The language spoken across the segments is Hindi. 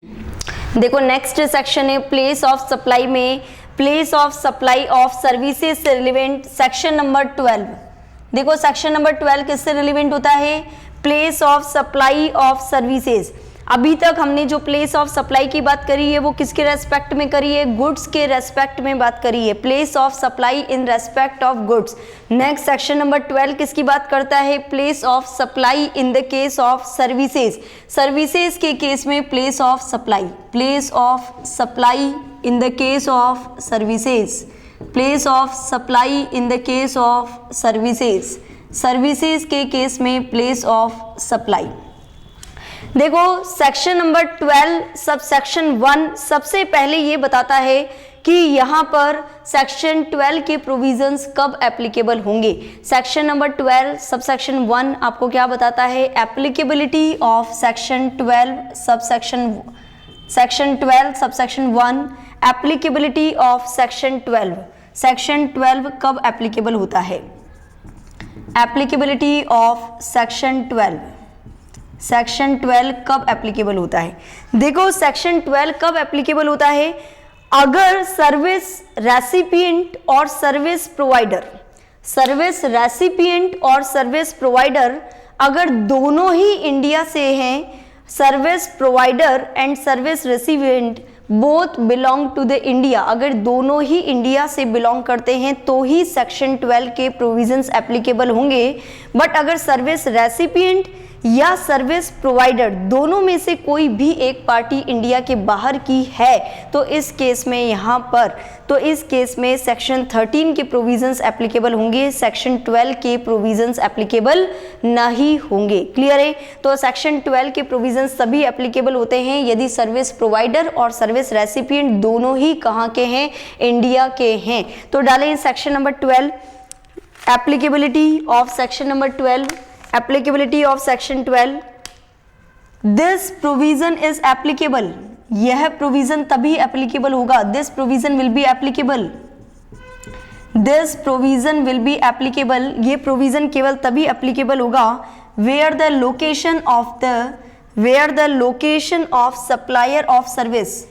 देखो नेक्स्ट सेक्शन है प्लेस ऑफ सप्लाई में place of supply of services से रिलेवेंट सेक्शन नंबर 12। देखो सेक्शन नंबर 12 किससे रिलेवेंट होता है? Place of supply of services. अभी तक हमने जो प्लेस ऑफ सप्लाई की बात करी है वो किसके रेस्पेक्ट में करी है? गुड्स के रेस्पेक्ट में बात करी है, place of supply in respect of goods. Next section number 12 किसकी बात करता है? Place of supply in the case of services. Services के केस में place of supply, place of supply in the case of services, place of supply in the case of services, services के केस में प्लेस ऑफ सप्लाई। देखो सेक्शन नंबर 12 सब सेक्शन 1 सबसे पहले ये बताता है कि यहाँ पर सेक्शन 12 के प्रोविजंस कब एप्लीकेबल होंगे। सेक्शन नंबर 12 सब सेक्शन 1 आपको क्या बताता है? Applicability of section 12 sub section 12 sub section 1, applicability of section 12। Section 12 कब एप्लीकेबल होता है? एप्लीकेबिलिटी ऑफ सेक्शन 12, सेक्शन 12 कब एप्लीकेबल होता है? देखो सेक्शन 12 कब एप्लीकेबल होता है? अगर सर्विस रेसिपिएंट और सर्विस प्रोवाइडर, सर्विस रेसिपिएंट और सर्विस प्रोवाइडर अगर दोनों ही इंडिया से हैं, service provider and service recipient both belong to the India, अगर दोनों ही इंडिया से बिलोंग करते हैं तो ही सेक्शन 12 के प्रोविजंस एप्लीकेबल होंगे। बट अगर सर्विस रेसिपिएंट या सर्विस प्रोवाइडर दोनों में से कोई भी एक पार्टी इंडिया के बाहर की है तो इस केस में यहाँ पर तो इस केस में सेक्शन 13 के प्रोविजंस एप्लीकेबल होंगे, सेक्शन 12 के प्रोविजंस एप्लीकेबल नहीं होंगे। क्लियर है? तो सेक्शन 12 के प्रोविजंस तभी एप्लीकेबल होते हैं यदि सर्विस प्रोवाइडर और सर्विस रेसिपिएंट दोनों ही कहाँ के हैं? इंडिया के हैं। तो डालें section number 12 applicability of section number 12, applicability of section 12। This provision is applicable, यह प्रोविजन तभी एप्लीकेबल होगा, this provision will be applicable, this provision will be applicable, ये प्रोविजन केवल तभी एप्लीकेबल होगा where the location of supplier of service,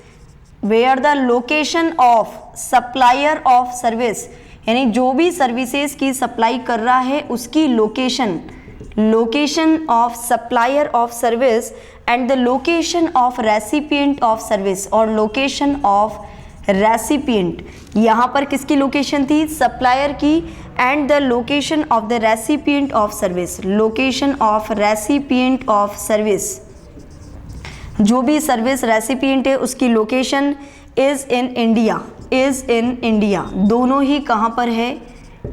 where the location of supplier of service, यानी जो भी सर्विसेज की सप्लाई कर रहा है उसकी location, location of supplier of service and the location of recipient of service और location of recipient, यहाँ पर किसकी लोकेशन थी? सप्लायर की, and the location of the recipient of service, location of recipient of service, जो भी सर्विस रेसिपिएंट है उसकी location is in India, is in India, दोनों ही कहाँ पर है?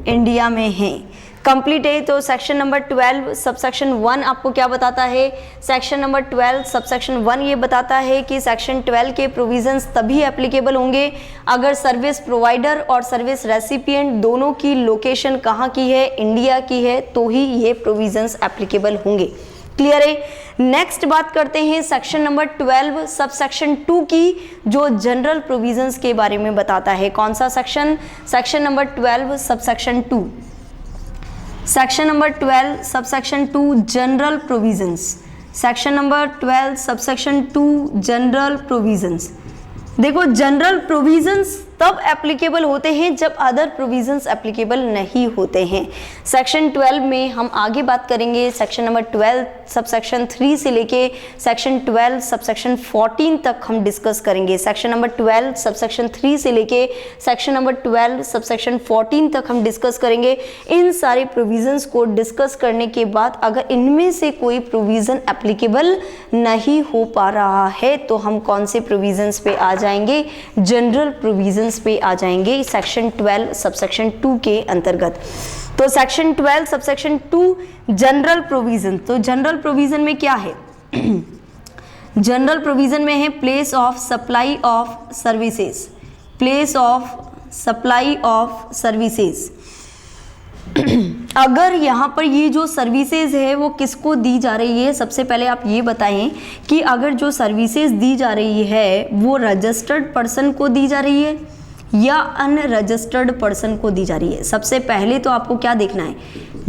इंडिया में है। कंप्लीट है। तो सेक्शन नंबर 12 सबसेक्शन 1 आपको क्या बताता है? सेक्शन नंबर 12 सबसेक्शन 1 ये बताता है कि सेक्शन 12 के प्रोविजंस तभी एप्लीकेबल होंगे अगर सर्विस प्रोवाइडर और सर्विस रेसिपिएंट दोनों की लोकेशन कहाँ की है? इंडिया की है, तो ही ये प्रोविजंस एप्लीकेबल होंगे। क्लियर है? नेक्स्ट बात करते हैं सेक्शन नंबर 12 सबसेक्शन 2 की, जो जनरल प्रोविजंस के बारे में बताता है। कौन सा section? Section number 12 subsection 2, section number 12 subsection 2 general provisions, section number 12 subsection 2 general provisions. देखो जनरल प्रोविजंस तब एप्लीकेबल होते हैं जब अदर प्रोविजंस एप्लीकेबल नहीं होते हैं। सेक्शन 12 में हम आगे बात करेंगे, सेक्शन नंबर 12 सबसेक्शन 3 से लेके सेक्शन 12 सबसेक्शन 14 तक हम डिस्कस करेंगे। सेक्शन नंबर 12 सबसेक्शन 3 से लेके सेक्शन नंबर 12 सबसेक्शन 14 तक हम डिस्कस करेंगे। इन सारे प्रोविजंस को डिस्कस करने के बाद अगर इनमें से कोई प्रोविजन एप्लीकेबल नहीं हो पा रहा है तो हम कौन से प्रोविजंस पे आ जाएंगे? जनरल प्रोविजंस पे आ जाएंगे सेक्शन 12 सबसेक्शन 2 के अंतर्गत। तो सेक्शन 12 सबसेक्शन 2 जनरल प्रोविजन। तो जनरल प्रोविजन में क्या है? जनरल प्रोविजन में है place of supply of services, place of supply of services. अगर यहाँ पर ये जो सर्विसेज है वो किसको दी जा रही है? सबसे पहले आप ये बताएं कि अगर जो सर्विसेज दी जा रही है वो रजिस्टर्ड पर्सन को दी जा रही है या अनरजिस्टर्ड पर्सन को दी जा रही है। सबसे पहले तो आपको क्या देखना है?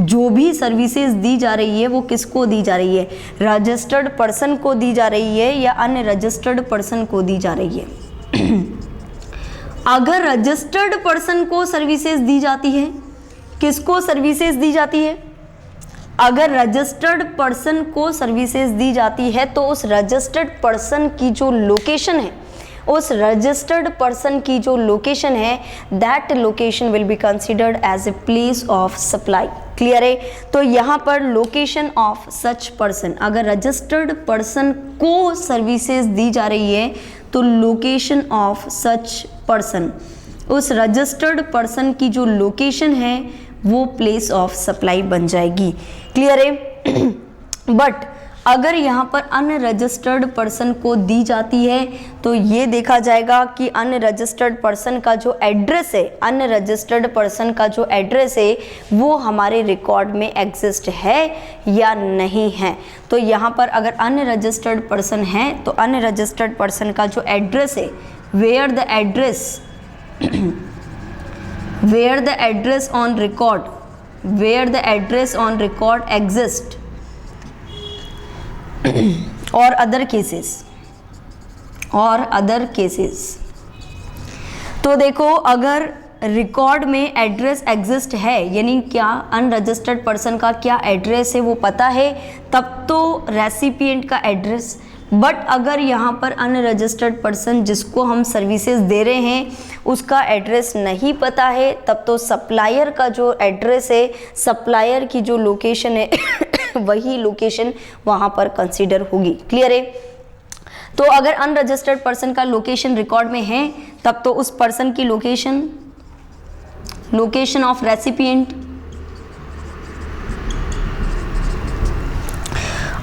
जो भी सर्विसेज दी जा रही है वो किसको दी जा रही है, रजिस्टर्ड पर्सन को दी जा रही है या अनरजिस्टर्ड पर्सन को दी जा रही है। अगर रजिस्टर्ड पर्सन को सर्विसेज दी जाती है, किसको सर्विसेज दी जाती है, अगर रजिस्टर्ड पर्सन को सर्विसेज दी जाती है तो उस रजिस्टर्ड पर्सन की जो लोकेशन है, उस रजिस्टर्ड पर्सन की जो लोकेशन है, that location will be considered as a place of supply. Clear है? तो यहाँ पर लोकेशन ऑफ सच पर्सन, अगर रजिस्टर्ड पर्सन को सर्विसेज दी जा रही है तो लोकेशन ऑफ सच पर्सन, उस रजिस्टर्ड पर्सन की जो लोकेशन है वो प्लेस ऑफ सप्लाई बन जाएगी। क्लियर है? बट अगर यहाँ पर अनरजिस्टर्ड पर्सन को दी जाती है तो ये देखा जाएगा कि अनरजिस्टर्ड पर्सन का जो एड्रेस है, अनरजिस्टर्ड पर्सन का जो एड्रेस है वो हमारे रिकॉर्ड में एग्जिस्ट है या नहीं है। तो यहाँ पर अगर अनरजिस्टर्ड पर्सन है तो अनरजिस्टर्ड पर्सन का जो एड्रेस है, where the address, where the address on record, where the address on record exist or other cases, और अदर केसेस। तो देखो अगर रिकॉर्ड में एड्रेस एग्जिस्ट है, यानी क्या अनरजिस्टर्ड पर्सन का क्या एड्रेस है वो पता है, तब तो रेसिपिएंट का एड्रेस। बट अगर यहाँ पर अनरजिस्टर्ड पर्सन जिसको हम सर्विसेज दे रहे हैं उसका एड्रेस नहीं पता है, तब तो सप्लायर का जो एड्रेस है, सप्लायर की जो लोकेशन है वही लोकेशन वहाँ पर कंसीडर होगी। क्लियर है? तो अगर अनरजिस्टर्ड पर्सन का लोकेशन रिकॉर्ड में है तब तो उस पर्सन की location, location of recipient,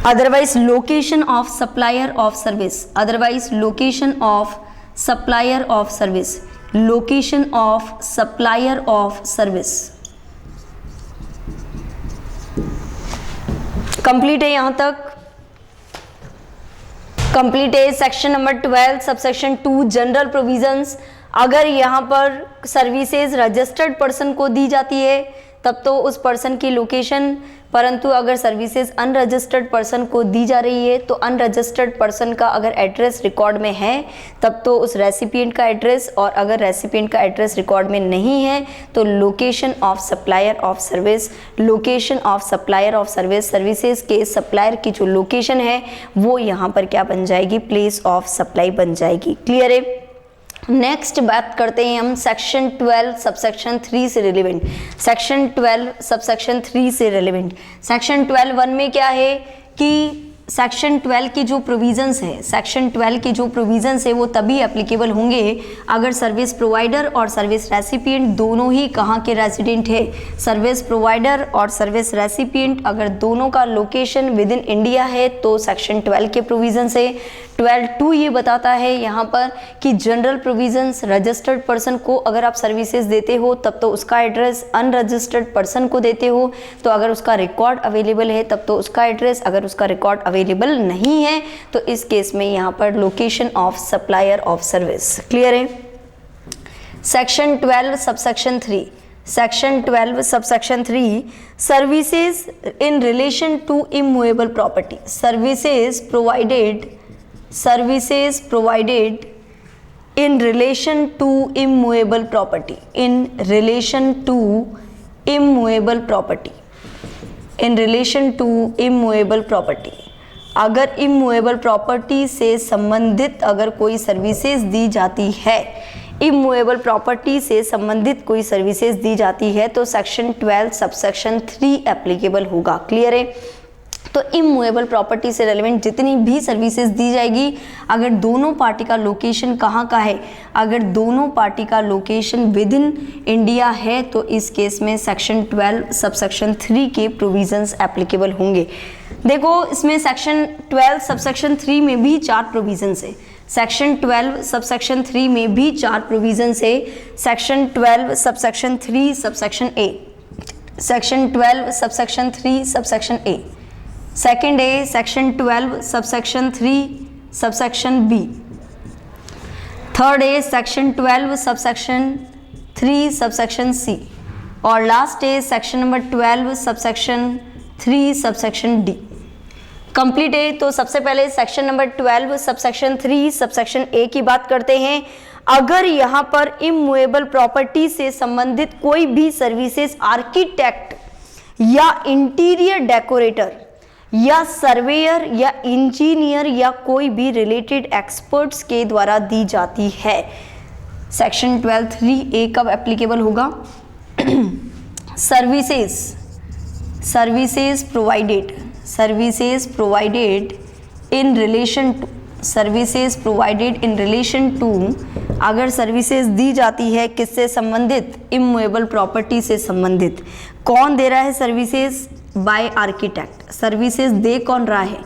otherwise location of supplier of service, otherwise location of supplier of service, location of supplier of service. Complete है? यहां तक कंप्लीट है। Section number 12 subsection 2 general provisions. अगर यहां पर सर्विसेज रजिस्टर्ड पर्सन को दी जाती है तब तो उस पर्सन की लोकेशन, परंतु अगर सर्विसेज अनरजिस्टर्ड पर्सन को दी जा रही है तो अनरजिस्टर्ड पर्सन का अगर एड्रेस रिकॉर्ड में है तब तो उस रेसिपिएंट का एड्रेस, और अगर रेसिपिएंट का एड्रेस रिकॉर्ड में नहीं है तो location of supplier of service, location of supplier of service, services के सप्लायर की जो लोकेशन है वो यहाँ पर क्या बन जाएगी, प्लेस ऑफ सप्लाई बन जाएगी। क्लियर है? नेक्स्ट बात करते हैं हम सेक्शन 12 सबसेक्शन 3 से रिलेवेंट। सेक्शन 12 सबसेक्शन 3 से रिलेवेंट। सेक्शन 12(1) में क्या है कि सेक्शन 12 की जो प्रोविजंस है, सेक्शन 12 की जो प्रोविजंस है वो तभी एप्लीकेबल होंगे अगर सर्विस प्रोवाइडर और सर्विस रेसिपिएंट दोनों ही कहाँ के रेजिडेंट है। सर्विस प्रोवाइडर और सर्विस रेसिपिएंट अगर दोनों का लोकेशन विद इन इंडिया है तो सेक्शन 12 के प्रोविजंस है। 12(2) ये बताता है यहाँ पर कि जनरल प्रोविजंस, रजिस्टर्ड पर्सन को अगर आप सर्विसेज देते हो तब तो उसका एड्रेस, अनरजिस्टर्ड पर्सन को देते हो तो अगर उसका रिकॉर्ड अवेलेबल है तब तो उसका एड्रेस, अगर उसका रिकॉर्ड अवेलेबल नहीं है तो इस केस में यहाँ पर location of supplier of service. Clear है? Section 12 subsection 3। Section 12 subsection 3 services in relation to immovable property. Services provided in relation to immovable property, in relation to immovable property, in relation to immovable property। अगर immovable property से संबंधित अगर कोई सर्विसेज दी जाती है, इमूवेबल प्रॉपर्टी से संबंधित कोई सर्विसेज दी जाती है तो सेक्शन 12 सबसेक्शन 3 एप्लीकेबल होगा। क्लियर है? तो इमूवेबल प्रॉपर्टी से रेलेवेंट जितनी भी सर्विसेज दी जाएगी, अगर दोनों पार्टी का लोकेशन कहाँ का है, अगर दोनों पार्टी का लोकेशन विद इन इंडिया है तो इस केस में सेक्शन 12 सबसेक्शन 3 के प्रोविजंस एप्लीकेबल होंगे। देखो इसमें सेक्शन 12 सबसेक्शन 3 में भी 4 प्रोविजंस है। सेक्शन 12 सबसेक्शन 3 में भी 4 प्रोविजंस है। Section 12 subsection 3 subsection A, section 12 subsection 3 subsection A. Second है section 12 subsection 3 subsection B. Third है सेक्शन 12 सबसेक्शन 3 सबसेक्शन सी। और लास्ट है section number 12 subsection 3 subsection D. Complete है। तो सबसे पहले section number 12 subsection 3 subsection A की बात करते हैं। अगर यहाँ पर इमूवेबल प्रॉपर्टी से संबंधित कोई भी सर्विसेज आर्किटेक्ट या इंटीरियर डेकोरेटर या सर्वेयर या इंजीनियर या कोई भी रिलेटेड एक्सपर्ट्स के द्वारा दी जाती है, सेक्शन 12(3)(a) कब एप्लीकेबल होगा? Services provided in relation to अगर सर्विसेज दी जाती है किससे संबंधित? इमूवेबल प्रॉपर्टी से संबंधित। कौन दे रहा है सर्विसेज? By architect. सर्विसेज दे कौन रहा है?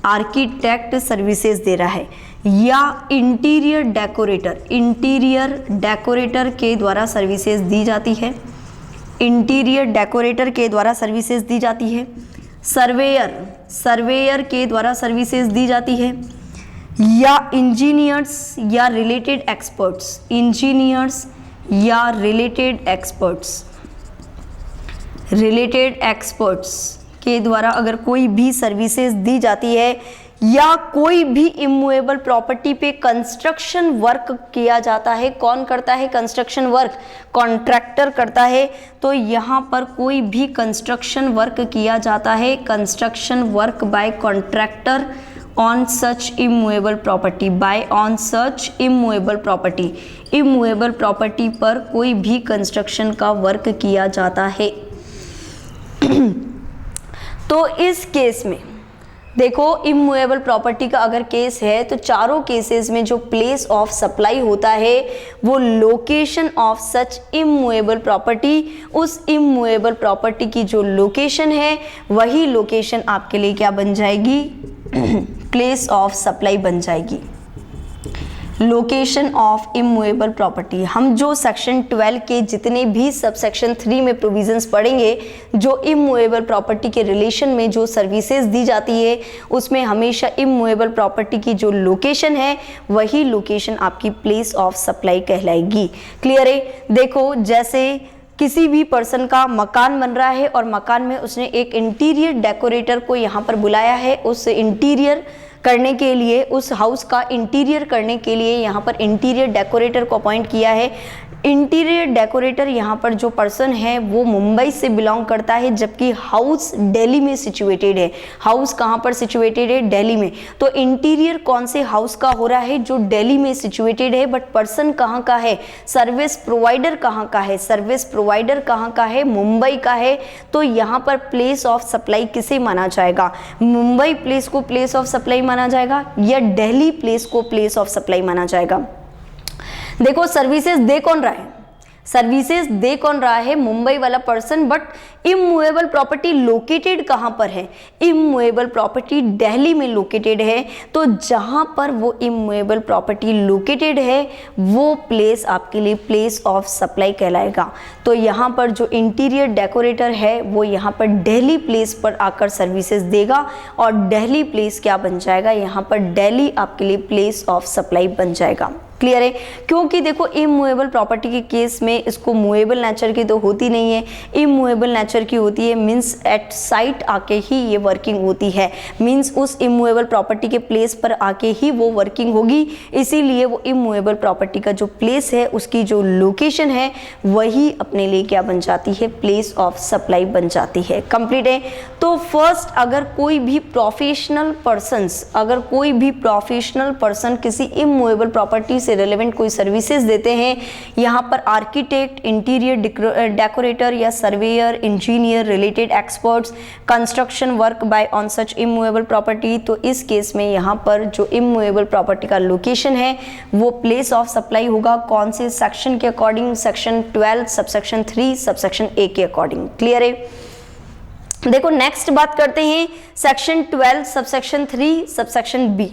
आर्किटेक्ट सर्विसेज दे रहा है। या इंटीरियर डेकोरेटर के द्वारा सर्विसेज दी जाती है। इंटीरियर डेकोरेटर के द्वारा सर्विसेज दी जाती है। सर्वेयर के द्वारा सर्विसेज दी जाती है। या इंजीनियर्स या रिलेटेड एक्सपर्ट्स के द्वारा अगर कोई भी सर्विसेज दी जाती है, या कोई भी इमूवेबल प्रॉपर्टी पे कंस्ट्रक्शन वर्क किया जाता है। कौन करता है कंस्ट्रक्शन वर्क? कॉन्ट्रैक्टर करता है। तो यहाँ पर कोई भी कंस्ट्रक्शन वर्क किया जाता है, construction work by contractor on such immovable property, immovable property पर कोई भी कंस्ट्रक्शन का वर्क किया जाता है। तो इस केस में देखो, इमूवेबल प्रॉपर्टी का अगर केस है तो चारों केसेस में जो प्लेस ऑफ सप्लाई होता है वो location of such immovable property, उस इमूवेबल प्रॉपर्टी की जो लोकेशन है वही लोकेशन आपके लिए क्या बन जाएगी? प्लेस ऑफ सप्लाई बन जाएगी। Location of immovable property. हम जो सेक्शन 12 के जितने भी सबसेक्शन 3 में प्रोविजंस पढ़ेंगे, जो इमूवेबल प्रॉपर्टी के रिलेशन में जो सर्विसेज दी जाती है उसमें हमेशा इमूवेबल प्रॉपर्टी की जो लोकेशन है वही लोकेशन आपकी प्लेस ऑफ सप्लाई कहलाएगी। क्लियर है? देखो, जैसे किसी भी पर्सन का मकान बन रहा है और मकान में उसने एक इंटीरियर डेकोरेटर को यहाँ पर बुलाया है, उस इंटीरियर करने के लिए, उस हाउस का इंटीरियर करने के लिए यहाँ पर इंटीरियर डेकोरेटर को अपॉइंट किया है। इंटीरियर डेकोरेटर यहाँ पर जो पर्सन है वो मुंबई से बिलोंग करता है, जबकि हाउस दिल्ली में सिचुएटेड है। हाउस कहाँ पर सिचुएटेड है? दिल्ली में। तो इंटीरियर कौन से हाउस का हो रहा है? जो दिल्ली में सिचुएटेड है। बट पर्सन कहाँ का है? सर्विस प्रोवाइडर कहाँ का है? सर्विस प्रोवाइडर कहाँ का है? मुंबई का है। तो यहाँ पर प्लेस ऑफ सप्लाई किसे माना जाएगा? मुंबई प्लेस को प्लेस ऑफ सप्लाई माना जाएगा या दिल्ली प्लेस को प्लेस ऑफ सप्लाई माना जाएगा? देखो, सर्विसेज दे कौन रहा है? सर्विसेज दे कौन रहा है? मुंबई वाला person. But immovable property located कहाँ पर है? इमूवेबल प्रॉपर्टी दिल्ली में लोकेटेड है। तो जहाँ पर वो इमूवेबल प्रॉपर्टी लोकेटेड है वो प्लेस आपके लिए प्लेस ऑफ सप्लाई कहलाएगा। तो यहाँ पर जो इंटीरियर डेकोरेटर है वो यहाँ पर दिल्ली प्लेस पर आकर सर्विसेज देगा और दिल्ली प्लेस क्या बन जाएगा? यहाँ पर दिल्ली आपके लिए प्लेस ऑफ सप्लाई बन जाएगा। क्लियर है? क्योंकि देखो, इमूवेबल प्रॉपर्टी के केस में इसको मूवेबल नेचर की तो होती नहीं है, इमूवेबल नेचर की होती है। मींस एट साइट आके ही ये वर्किंग होती है। मींस उस इमूवेबल प्रॉपर्टी के प्लेस पर आके ही वो वर्किंग होगी। इसीलिए वो इमूवेबल प्रॉपर्टी का जो प्लेस है, उसकी जो लोकेशन है वही अपने लिए क्या बन जाती है? प्लेस ऑफ सप्लाई बन जाती है। कंप्लीट है? तो फर्स्ट, अगर कोई भी प्रोफेशनल पर्सन किसी इमूवेबल प्रॉपर्टी से रिलेवेंट कोई सर्विसेज देते हैं, यहाँ पर आर्किटेक्ट, इंटीरियर डेकोरेटर या surveyor, engineer, related experts, construction work by on such immovable property, तो इस केस में यहाँ पर जो इमूवेबल प्रॉपर्टी का लोकेशन है वो प्लेस ऑफ सप्लाई होगा। कौन से सेक्शन के according? Section 12 subsection 3 subsection A के अकॉर्डिंग। क्लियर है? देखो, नेक्स्ट बात करते हैं section 12 subsection 3 subsection B.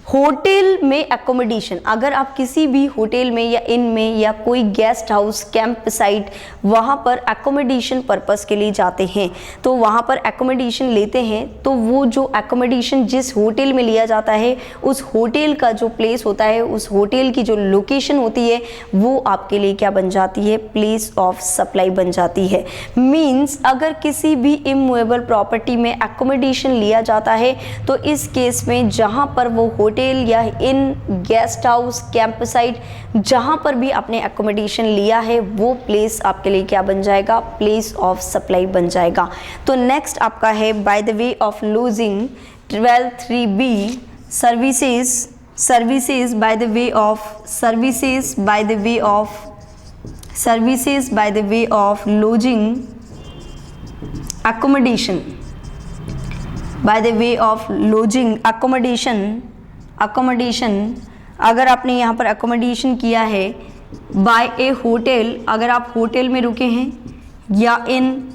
Hotel में एकोमोडेशन, अगर आप किसी भी होटल में या इन में या कोई गेस्ट हाउस, कैंप साइट, वहाँ पर एकोमोडेशन पर्पस के लिए जाते हैं, तो वहाँ पर एकोमोडेशन लेते हैं, तो वो जो एकोमोडेशन जिस होटल में लिया जाता है उस होटल का जो प्लेस होता है, उस होटल की जो लोकेशन होती है, वो आपके लिए क्या बन जाती है, प्लेस ऑफ सप्लाई बन जाती है। मीन्स अगर किसी भी इमूवेबल प्रॉपर्टी में एकोमोडेशन लिया जाता है तो इस केस में जहाँ पर वो होटल या inn, guest house, camp site, जहाँ पर भी आपने एकोमोडेशन लिया है वो प्लेस आपके लिए क्या बन जाएगा, प्लेस ऑफ सप्लाई बन जाएगा। तो नेक्स्ट आपका है by the way of losing 12(3)(b services by the way of lodging accommodation, by the way of lodging accommodation, अगर आपने यहाँ पर accommodation किया है by a hotel, अगर आप होटल में रुके हैं या inn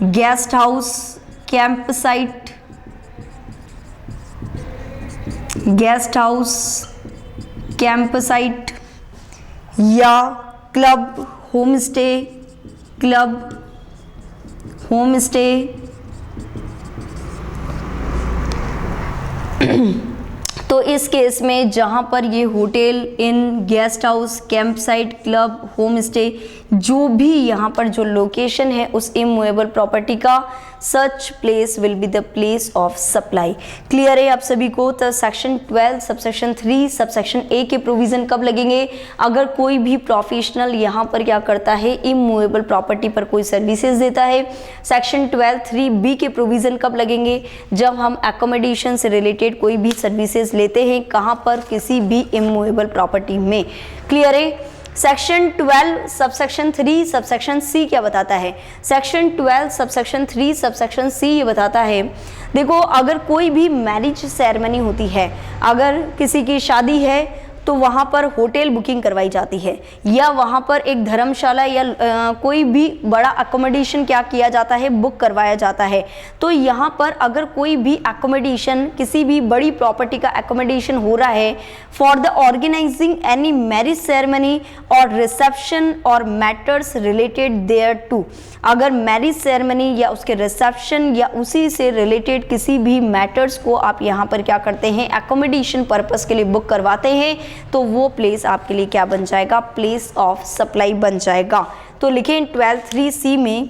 guest house, camp site, guest house, camp site या क्लब, होम स्टे, तो इस केस में जहाँ पर ये hotel, inn, guest house, camp site, club, home stay, जो भी यहाँ पर जो लोकेशन है उस इमूवेबल प्रॉपर्टी का, such place will be the place of supply. Clear है आप सभी को? तो सेक्शन 12 सबसेक्शन 3 सबसेक्शन ए के प्रोविजन कब लगेंगे? अगर कोई भी प्रोफेशनल यहाँ पर क्या करता है, इमूवेबल प्रॉपर्टी पर कोई सर्विसेज देता है। सेक्शन 12(3)(b के प्रोविजन कब लगेंगे? जब हम एकोमोडेशन से रिलेटेड कोई भी सर्विसेज लेते हैं, कहाँ पर, किसी भी इमूवेबल प्रॉपर्टी में। क्लियर है? सेक्शन 12 सबसेक्शन 3 सबसेक्शन सी क्या बताता है? सेक्शन 12 सबसेक्शन 3 सबसेक्शन सी ये बताता है, देखो अगर कोई भी मैरिज सेरेमनी होती है, अगर किसी की शादी है तो वहाँ पर होटल बुकिंग करवाई जाती है, या वहाँ पर एक धर्मशाला या कोई भी बड़ा अकोमोडेशन क्या किया जाता है, बुक करवाया जाता है। तो यहाँ पर अगर कोई भी अकोमोडेशन, किसी भी बड़ी प्रॉपर्टी का अकोमोडेशन हो रहा है for the organising any marriage ceremony और रिसेप्शन और मैटर्स रिलेटेड देयर टू, अगर मैरिज सेरेमनी या उसके रिसेप्शन या उसी से रिलेटेड किसी भी मैटर्स को आप यहाँ पर क्या करते हैं, एकोमोडेशन पर्पस के लिए बुक करवाते हैं, तो वो प्लेस आपके लिए क्या बन जाएगा, प्लेस ऑफ सप्लाई बन जाएगा। तो लिखें 12(3)(c में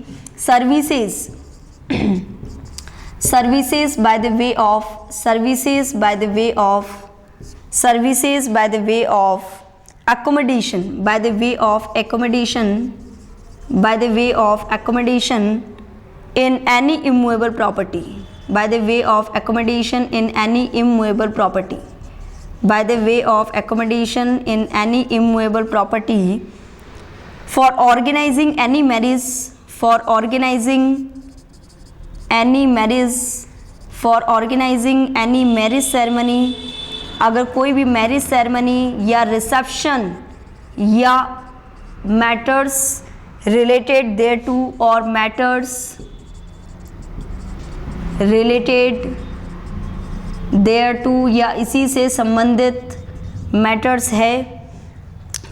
services by the way of accommodation in any immovable property, by the way of accommodation in any immovable property, for organizing any marriage ceremony, अगर कोई भी मैरिज सेरेमनी या रिसेप्शन या मैटर्स रिलेटेड देयर टू और मैटर्स रिलेटेड देयर टू या इसी से संबंधित मैटर्स है,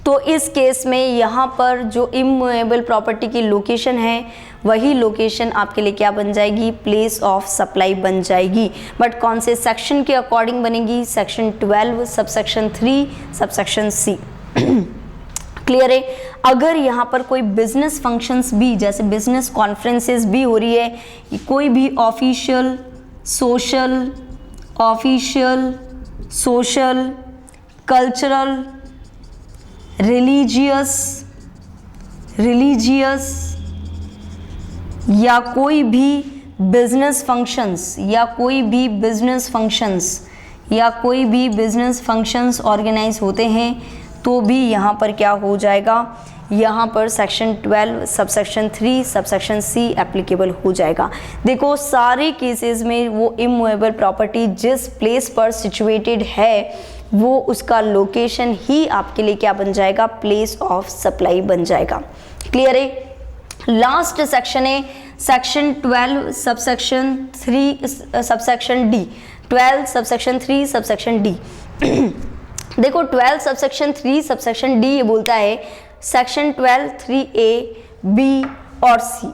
तो इस केस में यहाँ पर जो इमूवेबल प्रॉपर्टी की लोकेशन है वही लोकेशन आपके लिए क्या बन जाएगी, प्लेस ऑफ सप्लाई बन जाएगी। बट कौन से सेक्शन के अकॉर्डिंग बनेगी? सेक्शन 12 सबसेक्शन 3 सबसेक्शन सी। क्लियर है? अगर यहाँ पर कोई बिजनेस फंक्शंस भी, जैसे बिजनेस कॉन्फ्रेंसेस भी हो रही है, कोई भी ऑफिशियल, सोशल, कल्चरल, रिलीजियस या कोई भी बिजनेस फंक्शंस ऑर्गेनाइज होते हैं, तो भी यहाँ पर क्या हो जाएगा, यहाँ पर सेक्शन 12 सबसेक्शन 3 सबसेक्शन सी एप्लीकेबल हो जाएगा। देखो सारे केसेस में वो इमूवेबल प्रॉपर्टी जिस प्लेस पर सिचुएटेड है वो उसका लोकेशन ही आपके लिए क्या बन जाएगा, प्लेस ऑफ सप्लाई बन जाएगा। क्लियर है? लास्ट सेक्शन है section 12 subsection 3 subsection D. 12 subsection 3 subsection D. देखो 12 सबसेक्शन 3 सबसेक्शन डी ये बोलता है सेक्शन 12 3A B और C,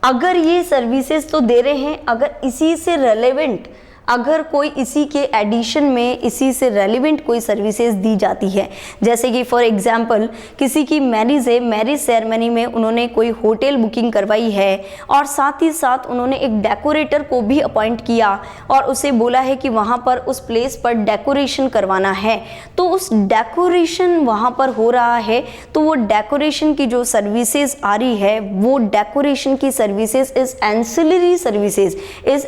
अगर ये सर्विसेज तो दे रहे हैं, अगर इसी से रेलेवेंट, अगर कोई इसी के एडिशन में इसी से रेलिवेंट कोई सर्विसेज दी जाती है, जैसे कि फॉर एग्जांपल किसी की मैरिज है, मैरिज सेरेमनी में उन्होंने कोई होटल बुकिंग करवाई है और साथ ही साथ उन्होंने एक डेकोरेटर को भी अपॉइंट किया और उसे बोला है कि वहाँ पर उस प्लेस पर डेकोरेशन करवाना है, तो उस डेकोरेशन वहाँ पर हो रहा है, तो वो डेकोरेशन की जो सर्विसेज आ रही है वो डेकोरेशन की services is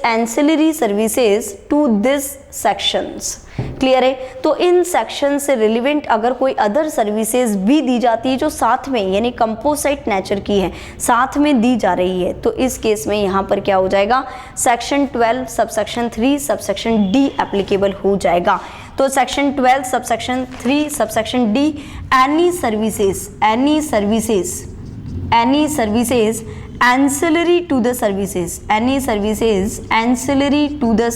ancillary services to this sections. Clear है? तो इन सेक्शन से रिलेवेंट अगर कोई अदर सर्विसेज भी दी जाती है जो साथ में यानी कंपोजिट नेचर की है, साथ में दी जा रही है, तो इस केस में यहाँ पर क्या हो जाएगा, section 12 subsection 3 subsection D applicable हो जाएगा। तो section 12 subsection 3 subsection D, any services ancillary to the services, any services ancillary to the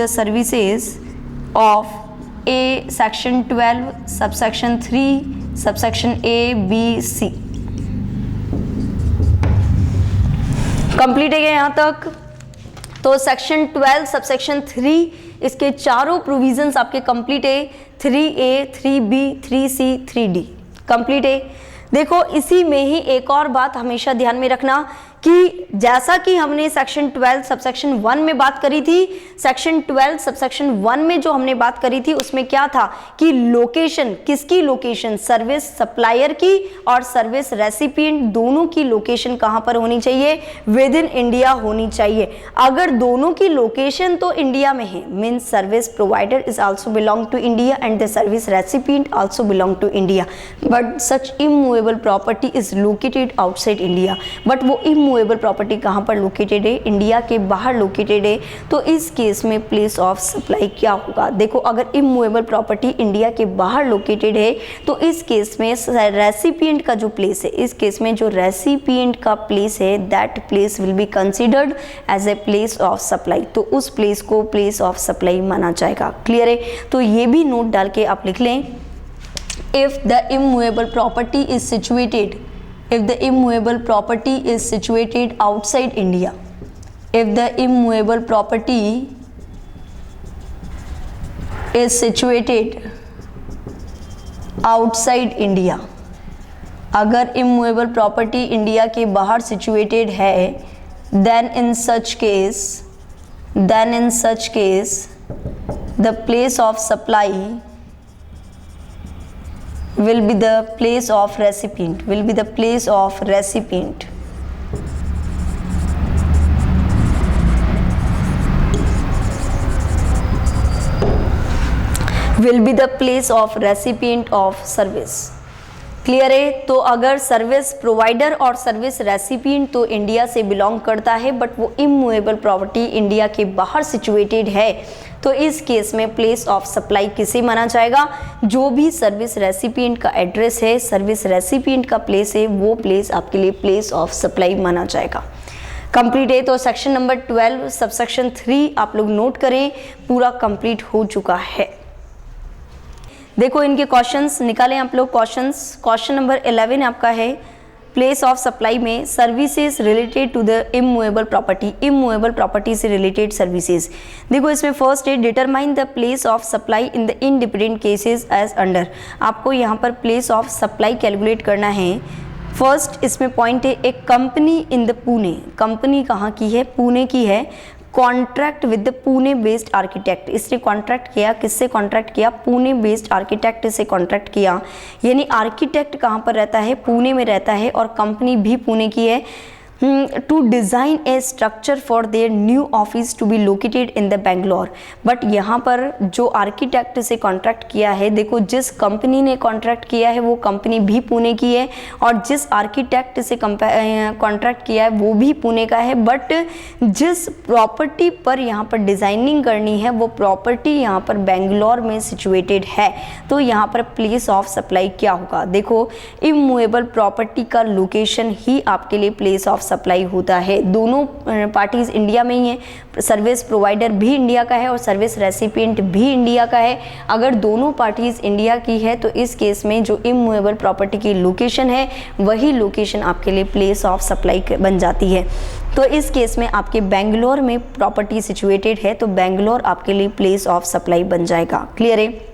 services of a section 12 subsection 3 subsection A B C। Complete है यहाँ तक? तो सेक्शन 12 सबसेक्शन 3 इसके चारों प्रोविजंस आपके कंप्लीट है, 3A 3B 3C 3D complete है। देखो इसी में ही एक और बात हमेशा ध्यान में रखना कि जैसा कि हमने सेक्शन 12 सबसेक्शन 1 में बात करी थी, सेक्शन 12 सबसेक्शन 1 में जो हमने बात करी थी उसमें क्या था कि लोकेशन, किसकी लोकेशन, सर्विस सप्लायर की और सर्विस रेसिपिएंट दोनों की लोकेशन कहां पर होनी चाहिए, विद इन इंडिया होनी चाहिए। अगर दोनों की लोकेशन तो इंडिया में है, means service provider is also belong to India and the service recipient also belong to India, but such immovable property is located outside India. But वो इमूवेबल प्रॉपर्टी कहाँ पर लोकेटेड है, इंडिया के बाहर लोकेटेड है। तो इस केस में प्लेस ऑफ सप्लाई क्या होगा? देखो अगर इमूवेबल प्रॉपर्टी इंडिया के बाहर लोकेटेड है तो इस केस में रेसिपिएंट का जो प्लेस है, इस केस में जो रेसिपिएंट का प्लेस है that place will be considered as a place of supply, तो उस प्लेस को प्लेस ऑफ सप्लाई माना जाएगा। क्लियर है? तो ये भी नोट डाल के आप लिख लें, if the immovable property is situated outside India, if the immovable property is situated outside India, अगर immovable property इंडिया के बाहर situated है, then in such case the place of supply will be the place of recipient, will be the place of recipient। will be the place of recipient of service। Clear है? तो अगर सर्विस प्रोवाइडर और सर्विस रेसिपिएंट तो इंडिया से बिलोंग करता है बट वो इमूवेबल प्रॉपर्टी इंडिया के बाहर सिचुएटेड है, तो इस केस में प्लेस ऑफ सप्लाई किसे माना जाएगा? जो भी सर्विस रेसिपिएंट का एड्रेस है, सर्विस रेसिपिएंट का प्लेस है, वो प्लेस आपके लिए प्लेस ऑफ सप्लाई माना जाएगा। कंप्लीट है? तो सेक्शन नंबर 12 सबसेक्शन 3 आप लोग नोट करें, पूरा कंप्लीट हो चुका है। देखो इनके क्वेश्चंस निकालें आप लोग। क्वेश्चन नंबर 11 आपका है, प्लेस ऑफ सप्लाई में services related to the immovable property से रिलेटेड सर्विसेज। देखो इसमें फर्स्ट है, determine the place of supply in the independent cases as under. आपको यहाँ पर प्लेस ऑफ सप्लाई कैलकुलेट करना है। फर्स्ट इसमें पॉइंट है, एक company in the Pune, company कहाँ की है? पुणे की है। Contract with the Pune based architect, इसने कॉन्ट्रैक्ट किया, किससे कॉन्ट्रैक्ट किया? पुणे बेस्ड आर्किटेक्ट से कॉन्ट्रैक्ट किया। यानी आर्किटेक्ट कहाँ पर रहता है? पुणे में रहता है और कंपनी भी पुणे की है। To design a structure for their new office to be located in the Bangalore. But यहाँ पर जो आर्किटेक्ट से कॉन्ट्रैक्ट किया है, देखो जिस कंपनी ने कॉन्ट्रैक्ट किया है वो कंपनी भी पुणे की है और जिस आर्किटेक्ट से कॉन्ट्रैक्ट किया है वो भी पुणे का है, बट जिस प्रॉपर्टी पर यहाँ पर डिज़ाइनिंग करनी है वो प्रॉपर्टी यहाँ पर बेंगलोर में सिचुएटेड है। तो यहाँ पर प्लेस ऑफ सप्लाई क्या होगा? देखो इमूवेबल प्रॉपर्टी का लोकेशन ही आपके लिए प्लेस ऑफ सप्लाई होता है। दोनों पार्टीज इंडिया में ही है, सर्विस प्रोवाइडर भी इंडिया का है और सर्विस रेसिपिएंट भी इंडिया का है। अगर दोनों पार्टीज इंडिया की है तो इस केस में जो इमूवेबल प्रॉपर्टी की लोकेशन है वही लोकेशन आपके लिए प्लेस ऑफ सप्लाई बन जाती है। तो इस केस में आपके बेंगलोर में प्रॉपर्टी सिचुएटेड है तो बेंगलोर आपके लिए प्लेस ऑफ सप्लाई बन जाएगा। क्लियर है।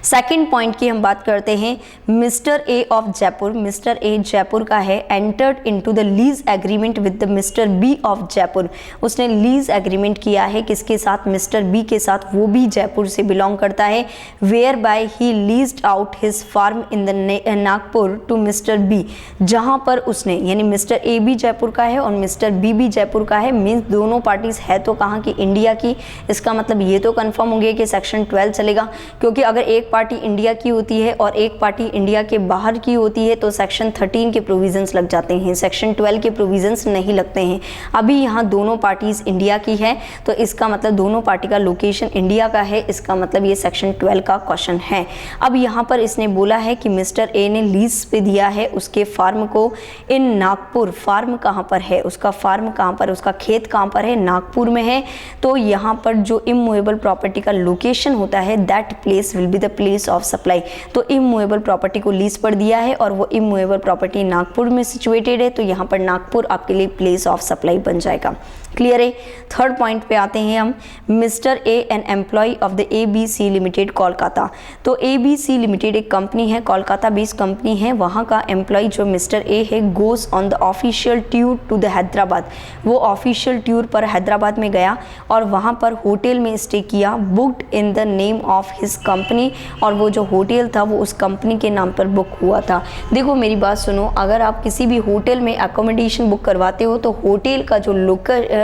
सेकेंड पॉइंट की हम बात करते हैं, mister A of Jaipur. Mister A Jaipur का है, entered into the lease agreement with the mister B of Jaipur. उसने लीज एग्रीमेंट किया है किसके साथ, मिस्टर बी के साथ, वो भी जयपुर से बिलोंग करता है। Whereby he leased out his farm in the Nagpur to mister B, जहां पर उसने, यानी मिस्टर ए भी जयपुर का है और मिस्टर बी भी जयपुर का है, मीन्स दोनों पार्टीज है तो कहाँ की, इंडिया की। इसका मतलब ये तो कंफर्म हो गया कि सेक्शन 12 चलेगा, क्योंकि अगर एक पार्टी इंडिया की होती है और एक पार्टी इंडिया के बाहर की होती है तो सेक्शन 13 के प्रोविजंस लग जाते हैं, सेक्शन 12 के प्रोविजंस नहीं लगते हैं। अभी यहाँ दोनों पार्टीज इंडिया की है तो इसका मतलब दोनों पार्टी का लोकेशन इंडिया का है, इसका मतलब ये सेक्शन 12 का क्वेश्चन है। अब यहाँ पर इसने बोला है कि मिस्टर ए ने लीज पे दिया है उसके फार्म को इन नागपुर। फार्म कहाँ पर है, उसका फार्म कहाँ पर, उसका खेत कहाँ पर है, नागपुर में है। तो यहाँ पर जो इमूवेबल प्रॉपर्टी का लोकेशन होता है that place will be the place of supply. तो इमूवेबल प्रॉपर्टी को लीज पर दिया है और वो इमूवेबल प्रॉपर्टी नागपुर में सिचुएटेड है तो यहाँ पर नागपुर आपके लिए प्लेस ऑफ सप्लाई बन जाएगा। क्लियर है। थर्ड पॉइंट पे आते हैं हम, mister A an employ of the ABC limited Kolkata. तो ABC लिमिटेड एक कंपनी है, कोलकाता बेस्ड कंपनी है, वहाँ का एम्प्लॉय जो मिस्टर ए है goes on the official tour to the Hyderabad. वो ऑफिशियल टूर पर हैदराबाद में गया और वहाँ पर होटल में स्टे किया, booked in the name of his company, और वो जो होटल था वो उस कंपनी के नाम पर बुक हुआ था। देखो मेरी बात सुनो, अगर आप किसी भी होटल में अकोमोडेशन बुक करवाते हो तो होटल का जो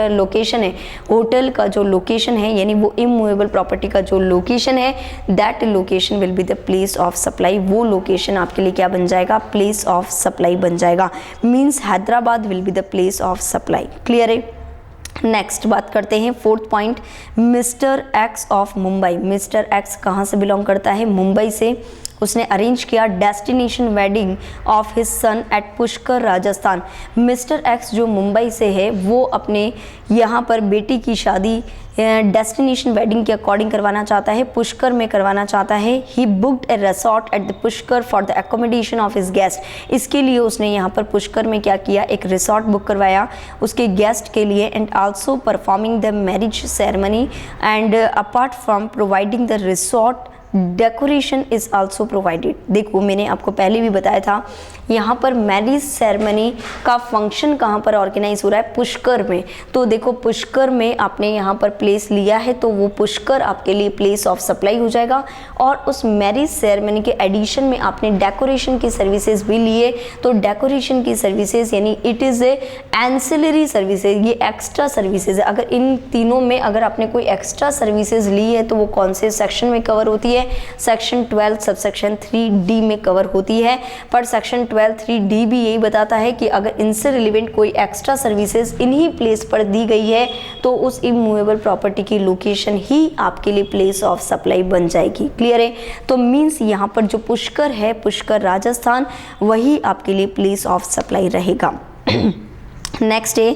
लोकेशन है, होटल का जो लोकेशन है यानी वो इमूवेबल प्रॉपर्टी का जो लोकेशन है that location will be the place of supply. वो लोकेशन आपके लिए क्या बन जाएगा, प्लेस ऑफ सप्लाई बन जाएगा। Means Hyderabad will be the place of supply. Clear है। नेक्स्ट बात करते हैं fourth point, mister X of Mumbai. Mister X कहाँ से बिलोंग करता है, मुंबई से। उसने अरेंज किया destination wedding of his son at Pushkar Rajasthan. Mister X जो मुंबई से है वो अपने यहाँ पर बेटी की शादी डेस्टिनेशन वेडिंग के अकॉर्डिंग करवाना चाहता है, पुष्कर में करवाना चाहता है। He booked a resort at the Pushkar for the accommodation of his guest. इसके लिए उसने यहाँ पर पुष्कर में क्या किया, एक रिसॉर्ट बुक करवाया उसके गेस्ट के लिए, and also performing the marriage ceremony, and apart from providing the resort decoration is also provided. देखो मैंने आपको पहले भी बताया था यहाँ पर मैरिज सेरेमनी का फंक्शन कहाँ पर ऑर्गेनाइज हो रहा है, पुष्कर में। तो देखो पुष्कर में आपने यहाँ पर प्लेस लिया है तो वो पुष्कर आपके लिए प्लेस ऑफ सप्लाई हो जाएगा। और उस मैरिज सेरेमनी के एडिशन में आपने डेकोरेशन की सर्विसेज भी लिए, तो डेकोरेशन की सर्विसेज यानी it is a ancillary services, ये एक्स्ट्रा सर्विसेज है। अगर इन तीनों में अगर आपने कोई एक्स्ट्रा सर्विसेज ली है तो वो कौन से सेक्शन में कवर होती है, सेक्शन 12 सबसेक्शन 3D में कवर होती है। पर सेक्शन 12 3D भी यही बताता है कि अगर इनसे रिलेवेंट कोई एक्स्ट्रा सर्विसेज इन्हीं प्लेस पर दी गई है तो उस इमूवेबल प्रॉपर्टी की लोकेशन ही आपके लिए प्लेस ऑफ सप्लाई बन जाएगी। क्लियर है। तो मीन्स यहाँ पर जो पुष्कर है, पुष्कर राजस्थान, वही आपके लिए प्लेस ऑफ सप्लाई रहेगा। नेक्स्ट है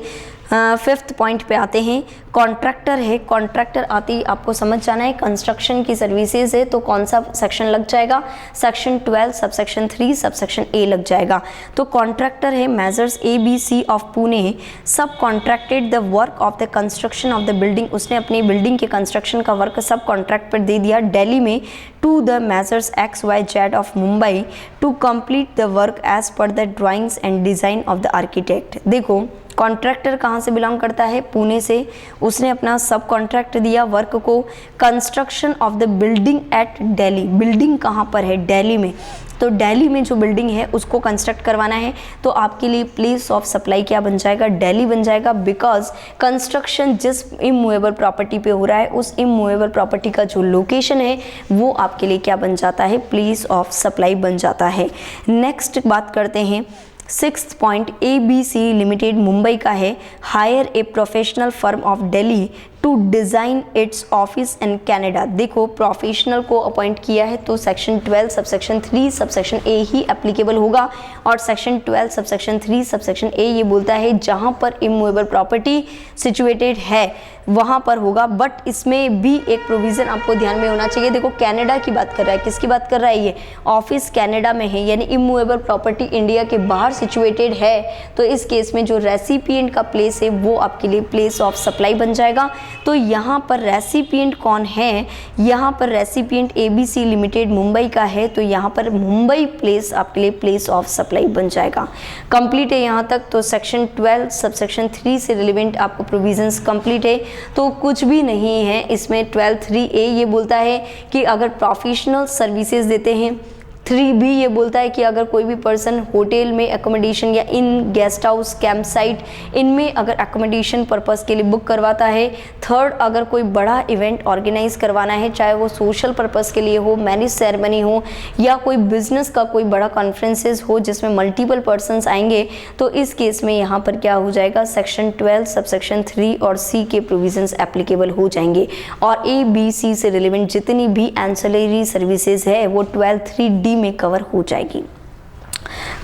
फिफ्थ पॉइंट पे आते हैं, कॉन्ट्रैक्टर है। कॉन्ट्रैक्टर आते ही आपको समझ जाना है कंस्ट्रक्शन की सर्विसेज है तो कौन सा सेक्शन लग जाएगा, सेक्शन 12 सबसेक्शन 3 सबसेक्शन A लग जाएगा। तो कॉन्ट्रैक्टर है मेजर्स ABC ऑफ पुणे सब contracted the work of the construction of the building. उसने अपनी बिल्डिंग के कंस्ट्रक्शन का वर्क सब कॉन्ट्रैक्ट पर दे दिया दिल्ली में to the messrs XYZ of Mumbai to complete the work as per the drawings and design of the architect. देखो कॉन्ट्रैक्टर कहाँ से बिलोंग करता है, पुणे से। उसने अपना सब कॉन्ट्रैक्ट दिया वर्क को, construction of the building at Delhi. Building कहाँ पर है, दिल्ली में। तो दिल्ली में जो बिल्डिंग है उसको कंस्ट्रक्ट करवाना है तो आपके लिए प्लेस ऑफ सप्लाई क्या बन जाएगा, दिल्ली बन जाएगा। बिकॉज कंस्ट्रक्शन जिस इमूवेबल प्रॉपर्टी पे हो रहा है उस इमूवेबल प्रॉपर्टी का जो लोकेशन है वो आपके लिए क्या बन जाता है, प्लेस ऑफ सप्लाई बन जाता है। नेक्स्ट बात करते हैं sixth point, ABC limited Mumbai का है, hire a professional firm of Delhi to design its office in Canada. देखो प्रोफेशनल को अपॉइंट किया है तो सेक्शन 12 सबसेक्शन 3 सबसेक्शन ए ही एप्लीकेबल होगा, और सेक्शन 12 सबसेक्शन 3 सबसेक्शन ए ये बोलता है जहाँ पर इमूवेबल प्रॉपर्टी सिचुएटेड है वहाँ पर होगा। बट इसमें भी एक प्रोविज़न आपको ध्यान में होना चाहिए। देखो कनाडा की बात कर रहा है, किसकी बात कर रहा है, ये ऑफिस कनाडा में है, यानी इमूवेबल प्रॉपर्टी इंडिया के बाहर सिचुएटेड है, तो इस केस में जो रेसिपिएंट का प्लेस है वो आपके लिए प्लेस ऑफ सप्लाई बन जाएगा। तो यहाँ पर रेसिपिएंट कौन है, यहाँ पर रेसिपिएंट ABC लिमिटेड मुंबई का है, तो यहाँ पर मुंबई प्लेस आपके लिए प्लेस ऑफ सप्लाई बन जाएगा। कंप्लीट है यहाँ तक। तो सेक्शन 12 सबसेक्शन 3 से रिलेवेंट आपको प्रोविजंस कंप्लीट है, तो कुछ भी नहीं है इसमें। 12(3)A ये बोलता है कि अगर प्रोफेशनल सर्विसेज देते हैं, 3B ये बोलता है कि अगर कोई भी पर्सन होटल में एकोमोडेशन या inn guest house camp site इनमें अगर एकोमोडेशन पर्पस के लिए बुक करवाता है। थर्ड, अगर कोई बड़ा इवेंट ऑर्गेनाइज करवाना है, चाहे वो सोशल पर्पस के लिए हो, मैरिज सेरेमनी हो, या कोई बिजनेस का कोई बड़ा कॉन्फ्रेंसेस हो जिसमें मल्टीपल पर्सनस आएंगे, तो इस केस में यहाँ पर क्या हो जाएगा, सेक्शन 12 सबसेक्शन 3 और C के प्रोविजंस एप्लीकेबल हो जाएंगे। और A-B-C से रिलेवेंट जितनी भी एंसिलरी सर्विसेज है वो 12(3)D में कवर हो जाएगी।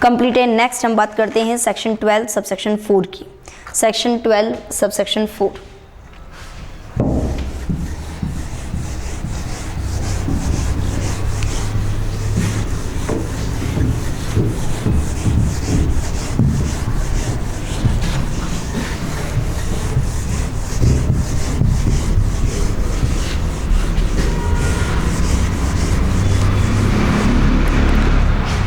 कंप्लीट है। नेक्स्ट हम बात करते हैं सेक्शन 12 सबसेक्शन 4 की। सेक्शन 12 सबसेक्शन 4,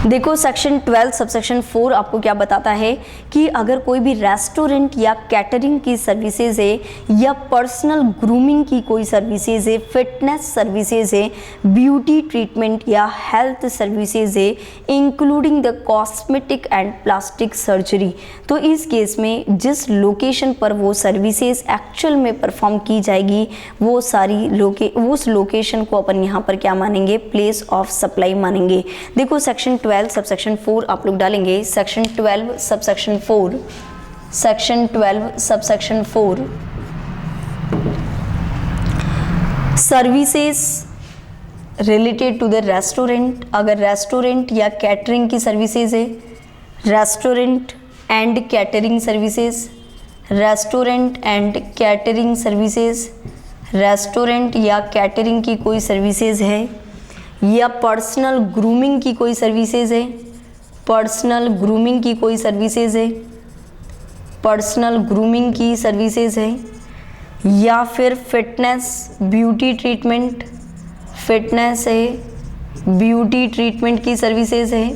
देखो सेक्शन 12 सबसेक्शन 4 आपको क्या बताता है कि अगर कोई भी रेस्टोरेंट या कैटरिंग की सर्विसेज है, या पर्सनल ग्रूमिंग की कोई सर्विसेज है, फिटनेस सर्विसेज है, ब्यूटी ट्रीटमेंट या हेल्थ सर्विसेज है, including the cosmetic and plastic surgery, तो इस केस में जिस लोकेशन पर वो सर्विसेज एक्चुअल में परफॉर्म की जाएगी वो सारी उस लोकेशन को अपन यहाँ पर क्या मानेंगे, प्लेस ऑफ सप्लाई मानेंगे। देखो सेक्शन 12 सबसेक्शन 4 आप लोग डालेंगे, section 12 subsection 4, section 12 subsection 4, services related to the restaurant. अगर रेस्टोरेंट या कैटरिंग की सर्विसेज है, restaurant and catering services, restaurant and catering services, restaurant या कैटरिंग की कोई सर्विसेज है, या पर्सनल ग्रूमिंग की कोई सर्विसेज है, पर्सनल ग्रूमिंग की कोई सर्विसेज है, पर्सनल ग्रूमिंग की सर्विसेज है, या फिर फिटनेस ब्यूटी ट्रीटमेंट, फिटनेस है, ब्यूटी ट्रीटमेंट की सर्विसेज है,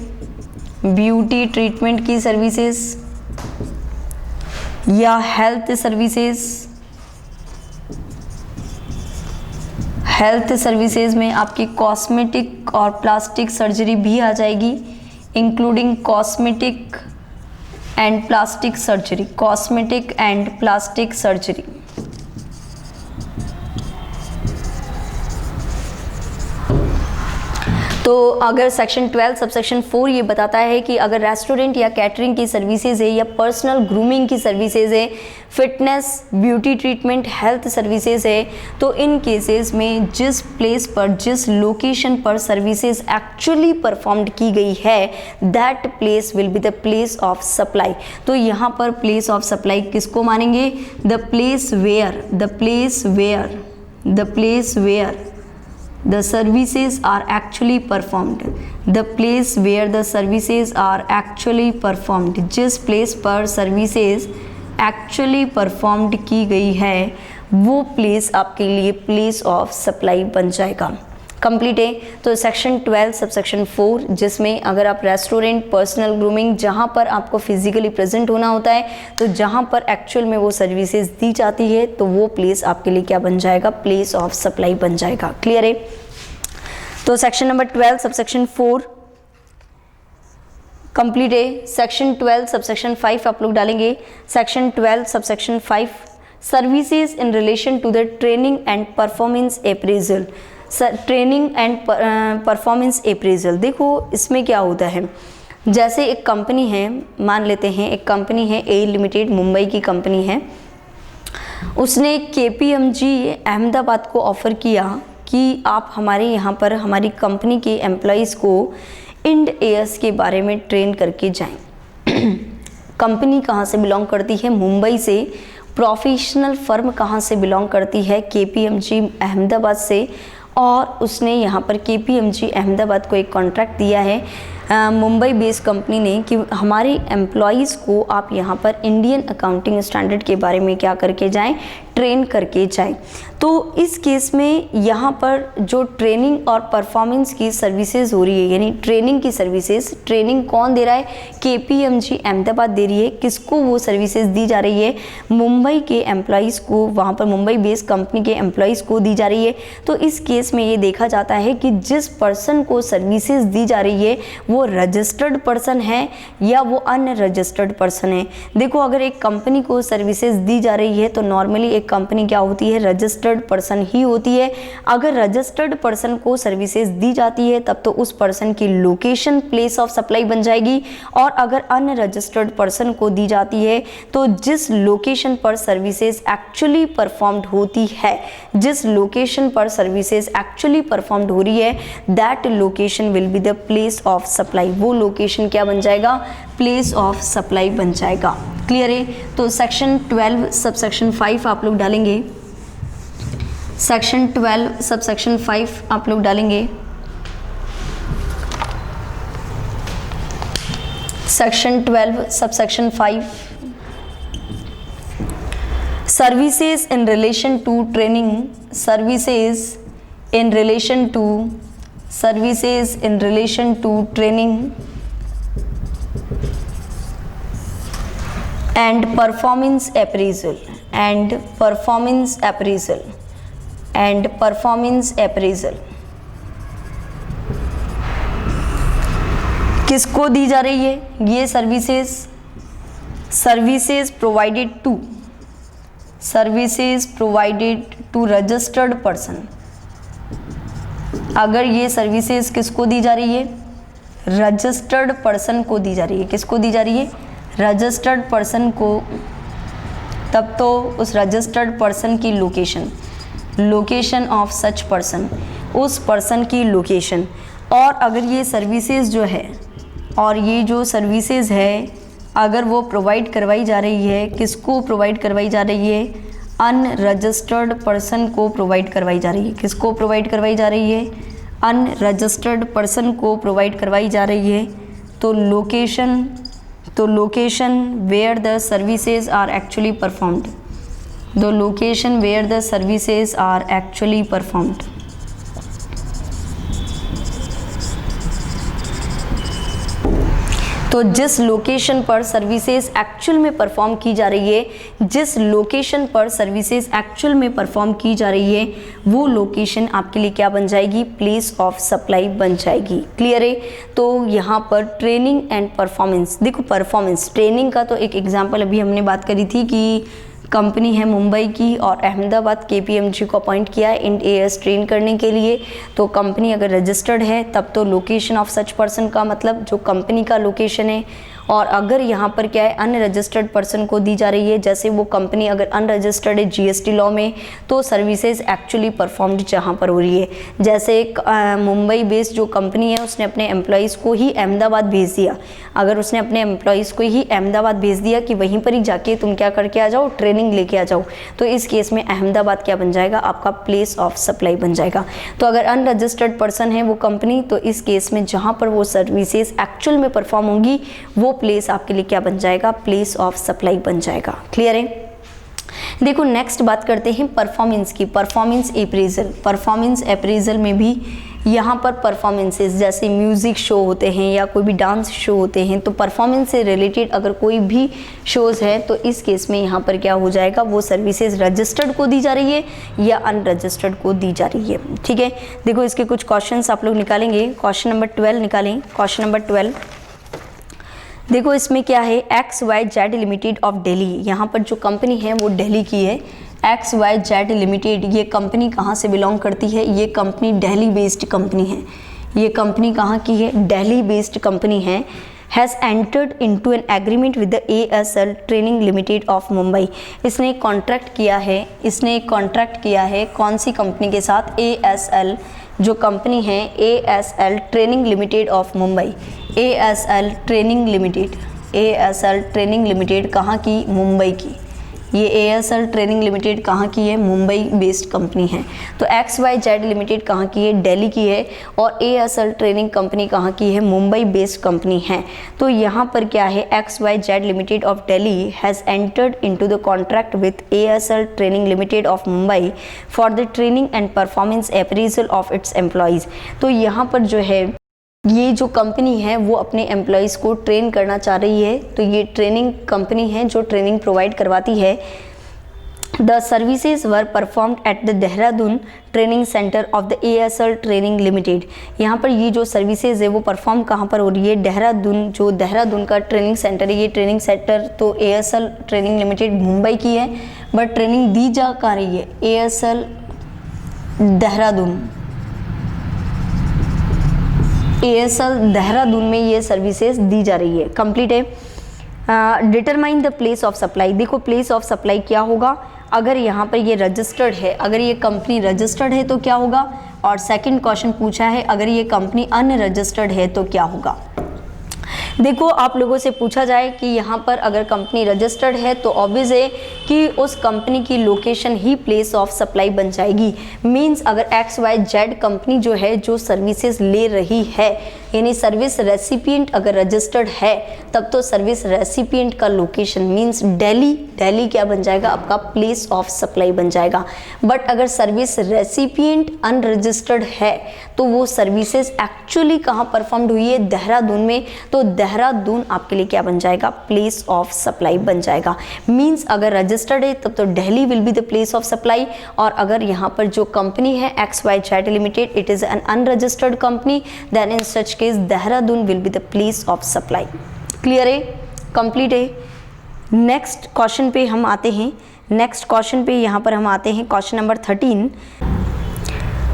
ब्यूटी ट्रीटमेंट की सर्विसेज, या हेल्थ सर्विसेज। हेल्थ सर्विसेज में आपकी कॉस्मेटिक और प्लास्टिक सर्जरी भी आ जाएगी, including cosmetic and plastic surgery, cosmetic and plastic surgery. तो अगर सेक्शन 12 सबसेक्शन 4 ये बताता है कि अगर रेस्टोरेंट या कैटरिंग की सर्विसेज है, या पर्सनल ग्रूमिंग की सर्विसेज है, fitness beauty treatment health services है, तो इन केसेस में जिस प्लेस पर जिस लोकेशन पर सर्विसेज एक्चुअली परफॉर्म्ड की गई है that place will be the place of supply. तो यहाँ पर प्लेस ऑफ सप्लाई किसको मानेंगे, the place where the services are actually performed, the place where the services are actually performed, जिस प्लेस पर सर्विसेज एक्चुअली परफॉर्म्ड की गई है वो प्लेस आपके लिए प्लेस ऑफ सप्लाई बन जाएगा। कंप्लीट है। तो सेक्शन 12 सबसेक्शन 4 जिसमें अगर आप रेस्टोरेंट, पर्सनल ग्रूमिंग, जहाँ पर आपको फिजिकली प्रेजेंट होना होता है, तो जहाँ पर एक्चुअल में वो सर्विसेज दी जाती है, तो वो प्लेस आपके लिए क्या बन जाएगा, प्लेस ऑफ सप्लाई बन जाएगा। क्लियर है। तो सेक्शन नंबर 12 सबसेक्शन 4 कंप्लीट है। सेक्शन 12 सबसेक्शन 5 आप लोग डालेंगे, section 12 subsection 5 services in relation to the training and performance appraisal. Training and performance appraisal, देखो इसमें क्या होता है, जैसे एक कंपनी है, मान लेते हैं एक कंपनी है A लिमिटेड, मुंबई की कंपनी है, उसने KPMG अहमदाबाद को ऑफ़र किया कि आप हमारे यहाँ पर हमारी कंपनी के एम्प्लॉयज़ को इंड एयर्स के बारे में ट्रेन करके जाएं। कंपनी कहाँ से बिलोंग करती है? मुंबई से। प्रोफेशनल फर्म कहाँ से बिलोंग करती है? KPMG अहमदाबाद से। और उसने यहाँ पर KPMG अहमदाबाद को एक कॉन्ट्रैक्ट दिया है मुंबई बेस्ड कंपनी ने कि हमारे एम्प्लॉयज़ को आप यहाँ पर इंडियन अकाउंटिंग स्टैंडर्ड के बारे में क्या करके जाएं, ट्रेन करके जाएं। तो इस केस में यहाँ पर जो ट्रेनिंग और परफॉर्मेंस की सर्विसेज हो रही है, यानी ट्रेनिंग की सर्विसेज, ट्रेनिंग कौन दे रहा है? KPMG अहमदाबाद दे रही है। किसको वो सर्विसेज दी जा रही है? मुंबई के एम्प्लॉयज़ को, वहाँ पर मुंबई बेस्ड कंपनी के एम्प्लॉयज़ को दी जा रही है। तो इस केस में ये देखा जाता है कि जिस पर्सन को सर्विसेज दी जा रही है वो रजिस्टर्ड पर्सन है या वो अनरजिस्टर्ड पर्सन है। देखो, अगर एक कंपनी को सर्विसेज दी जा रही है तो नॉर्मली एक कंपनी क्या होती है? रजिस्टर्ड पर्सन ही होती है। अगर रजिस्टर्ड पर्सन को सर्विसेज दी जाती है तब तो उस पर्सन की लोकेशन प्लेस ऑफ सप्लाई बन जाएगी। और अगर अनरजिस्टर्ड पर्सन को दी जाती है तो जिस लोकेशन पर सर्विसेज एक्चुअली परफॉर्म्ड होती है, जिस लोकेशन पर सर्विसेज एक्चुअली परफॉर्म्ड हो रही है, that location will be the place of supply. वो लोकेशन क्या बन जाएगा? प्लेस ऑफ सप्लाई बन जाएगा। क्लियर है? तो सेक्शन 12 सबसेक्शन 5 आप लोग डालेंगे। सेक्शन 12 सबसेक्शन 5 आप लोग डालेंगे। Section 12 subsection 5, services in relation to training, services in relation to training and performance appraisal किसको दी जा रही है ये services? Services provided to registered person. अगर ये सर्विसेज किसको दी जा रही है? रजिस्टर्ड पर्सन को दी जा रही है। किसको दी जा रही है? रजिस्टर्ड पर्सन को। तब तो उस रजिस्टर्ड पर्सन की लोकेशन ऑफ सच पर्सन, उस पर्सन की लोकेशन। और अगर ये सर्विसेज जो है, और ये जो सर्विसेज है अगर वो प्रोवाइड करवाई जा रही है, किसको प्रोवाइड करवाई जा रही है? अनरजिस्टर्ड पर्सन को प्रोवाइड करवाई जा रही है। किसको प्रोवाइड करवाई जा रही है? अनरजिस्टर्ड पर्सन को प्रोवाइड करवाई जा रही है। तो location where the services are actually performed, the location where the services are actually performed. तो जिस लोकेशन पर सर्विसेज एक्चुअल में परफॉर्म की जा रही है, जिस लोकेशन पर सर्विसेज एक्चुअल में परफॉर्म की जा रही है, वो लोकेशन आपके लिए क्या बन जाएगी? प्लेस ऑफ सप्लाई बन जाएगी। क्लियर है? तो यहाँ पर ट्रेनिंग एंड परफॉर्मेंस, देखो परफॉर्मेंस, ट्रेनिंग का तो एक एग्जाम्पल अभी हमने बात करी थी कि कंपनी है मुंबई की और अहमदाबाद KPMG को अपॉइंट किया है इंड एयर्स ट्रेन करने के लिए। तो कंपनी अगर रजिस्टर्ड है तब तो लोकेशन ऑफ सच पर्सन का मतलब जो कंपनी का लोकेशन है। और अगर यहाँ पर क्या है? अनरजिस्टर्ड पर्सन को दी जा रही है, जैसे वो कंपनी अगर अनरजिस्टर्ड है GST लॉ में, तो सर्विसेज एक्चुअली परफॉर्म्ड जहाँ पर हो रही है। जैसे एक मुंबई बेस्ड जो कंपनी है उसने अपने एम्प्लॉयज़ को ही अहमदाबाद भेज दिया। अगर उसने अपने एम्प्लॉयज़ को ही अहमदाबाद भेज दिया कि वहीं पर ही जाके तुम क्या करके आ जाओ, ट्रेनिंग लेके आ जाओ, तो इस केस में अहमदाबाद क्या बन जाएगा? आपका प्लेस ऑफ सप्लाई बन जाएगा। तो अगर अनरजिस्टर्ड पर्सन है वो कंपनी, तो इस केस में जहाँ पर वो सर्विसेज एक्चुअल में परफॉर्म होंगी वो प्लेस आपके लिए क्या बन जाएगा? प्लेस ऑफ सप्लाई बन जाएगा। क्लियर है? देखो नेक्स्ट बात करते हैं परफॉर्मेंस की। परफॉर्मेंस अप्रेजल में भी यहाँ पर परफॉर्मेंसेस जैसे म्यूज़िक शो होते हैं या कोई भी डांस शो होते हैं, तो परफॉर्मेंस से रिलेटेड अगर कोई भी शोज़ है तो इस केस में यहाँ पर क्या हो जाएगा? वो सर्विसेज रजिस्टर्ड को दी जा रही है या अनरजिस्टर्ड को दी जा रही है। ठीक है? देखो इसके कुछ क्वेश्चंस आप लोग निकालेंगे। क्वेश्चन नंबर 12 निकालें। क्वेश्चन नंबर 12 देखो इसमें क्या है? XYZ limited of Delhi. यहाँ पर जो कंपनी है वो दिल्ली की है। XYZ लिमिटेड, ये कंपनी कहाँ से बिलोंग करती है? ये कंपनी दिल्ली बेस्ड कंपनी है। ये कंपनी कहाँ की है? दिल्ली बेस्ड कंपनी है। Has entered into an agreement with the ASL training limited of Mumbai. इसने कॉन्ट्रैक्ट किया है कौन सी कंपनी के साथ? ASL जो कंपनी है ASL training limited of Mumbai. ASL training limited कहाँ की? मुंबई की। ये ASL ट्रेनिंग लिमिटेड कहाँ की है? मुंबई बेस्ड कंपनी है। तो XYZ लिमिटेड कहाँ की है? दिल्ली की है। और ASL ट्रेनिंग कंपनी कहाँ की है? मुंबई बेस्ड कंपनी है। तो यहाँ पर क्या है? XYZ limited of Delhi has entered into the contract with ASL training limited of Mumbai for the training and performance appraisal of its employees. तो यहाँ पर जो है ये जो कंपनी है वो अपने एम्प्लॉयज़ को ट्रेन करना चाह रही है। तो ये ट्रेनिंग कंपनी है जो ट्रेनिंग प्रोवाइड करवाती है। The services were performed at the Dehradun training centre of the ASL training limited. यहाँ पर ये जो सर्विसेज है वो परफॉर्म कहाँ पर हो रही है? देहरादून, जो देहरादून का ट्रेनिंग सेंटर है। ये ट्रेनिंग सेंटर तो ASL ट्रेनिंग लिमिटेड मुंबई की है, बट ट्रेनिंग दी जा कहाँ रही है? ASL देहरादून। ASL देहरादून में ये सर्विसेज दी जा रही है। कंप्लीट है। Determine the place of supply. देखो प्लेस ऑफ सप्लाई क्या होगा? अगर यहाँ पर ये रजिस्टर्ड है, अगर ये कंपनी रजिस्टर्ड है तो क्या होगा? और सेकंड क्वेश्चन पूछा है अगर ये कंपनी अनरजिस्टर्ड है तो क्या होगा? देखो आप लोगों से पूछा जाए कि यहाँ पर अगर कंपनी रजिस्टर्ड है तो ऑब्वियस है कि उस कंपनी की location he place of supply बन जाएगी। मींस अगर XYZ कंपनी जो है जो सर्विसेज ले रही है, यानी सर्विस रेसिपिएंट अगर रजिस्टर्ड है, तब तो सर्विस रेसिपिएंट का लोकेशन मींस दिल्ली क्या बन जाएगा? आपका प्लेस ऑफ सप्लाई बन जाएगा। बट अगर सर्विस रेसिपिएंट अनरजिस्टर्ड है तो वो सर्विसेज एक्चुअली कहाँ परफॉर्म्ड हुई है? देहरादून में। तो देहरादून आपके लिए क्या बन जाएगा? प्लेस ऑफ सप्लाई बन जाएगा। मींस अगर रजिस्टर्ड है तब तो Delhi will be the place of supply, और अगर यहाँ पर जो कंपनी है XYZ limited it is an unregistered company, then in such case Dehradun will be the place of supply. Clear है? कंप्लीट है। नेक्स्ट क्वेश्चन पे हम आते हैं। यहाँ पर हम आते हैं क्वेश्चन नंबर 13।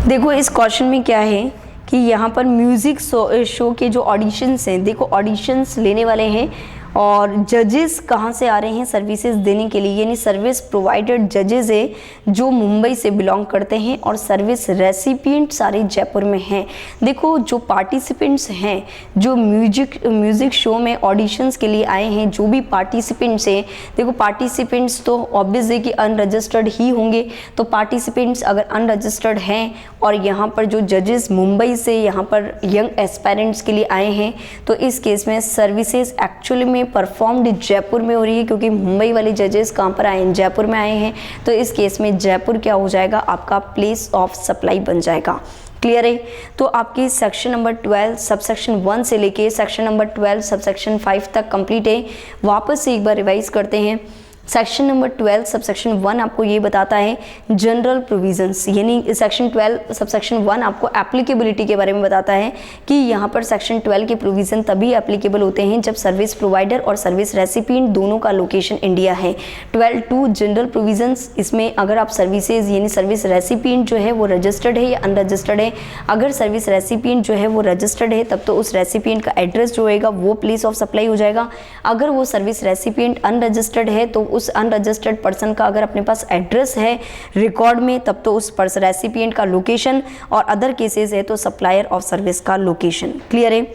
देखो इस क्वेश्चन में क्या है कि यहाँ पर म्यूज़िक शो के जो ऑडिशंस हैं, देखो ऑडिशंस लेने वाले हैं और जजेस कहाँ से आ रहे हैं सर्विसेज देने के लिए, यानी सर्विस प्रोवाइडर जजेस है जो मुंबई से बिलोंग करते हैं और सर्विस रेसिपिएंट सारे जयपुर में हैं। देखो जो पार्टिसिपेंट्स हैं जो म्यूज़िक शो में ऑडिशंस के लिए आए हैं, जो भी पार्टिसिपेंट्स हैं, देखो पार्टिसिपेंट्स तो ऑब्वियस है कि अनरजिस्टर्ड ही होंगे। तो पार्टिसिपेंट्स अगर अनरजिस्टर्ड हैं और यहाँ पर जो जजेस मुंबई से यहाँ पर यंग एस्पायरेंट्स के लिए आए हैं, तो इस केस में सर्विसेज एक्चुअली में परफॉर्म्ड जयपुर में हो रही है, क्योंकि मुंबई वाले जजेस कहाँ पर आए हैं? जयपुर में आए हैं। तो इस केस में जयपुर क्या हो जाएगा? आपका प्लेस ऑफ सप्लाई बन जाएगा। क्लियर है? तो आपकी सेक्शन नंबर 12 सबसेक्शन 1 से लेके सेक्शन नंबर 12 सबसेक्शन 5 तक कंप्लीट है। वापस से एक बार रिवाइज करते हैं। सेक्शन नंबर 12 सबसेक्शन 1 आपको ये बताता है जनरल प्रोविजंस, यानी सेक्शन 12 सबसेक्शन 1 आपको एप्लीकेबिलिटी के बारे में बताता है कि यहाँ पर सेक्शन 12 के प्रोविज़न तभी एप्लीकेबल होते हैं जब सर्विस प्रोवाइडर और सर्विस रेसिपिएंट दोनों का लोकेशन इंडिया है। 12(2) जनरल प्रोविजंस, इसमें अगर आप सर्विसेज यानी सर्विस रेसिपिएंट जो है वो रजिस्टर्ड है या अनरजिस्टर्ड है। अगर सर्विस रेसिपिएंट जो है वो रजिस्टर्ड है तब तो उस रेसिपिएंट का एड्रेस जो होएगा वो प्लेस ऑफ सप्लाई हो जाएगा। अगर वो सर्विस रेसिपिएंट अनरजिस्टर्ड है तो उस अनरजिस्टर्ड पर्सन का अगर अपने पास एड्रेस है रिकॉर्ड में तब तो उस रेसिपिएंट का लोकेशन, और अदर केसेस है तो सप्लायर ऑफ सर्विस का लोकेशन। क्लियर है?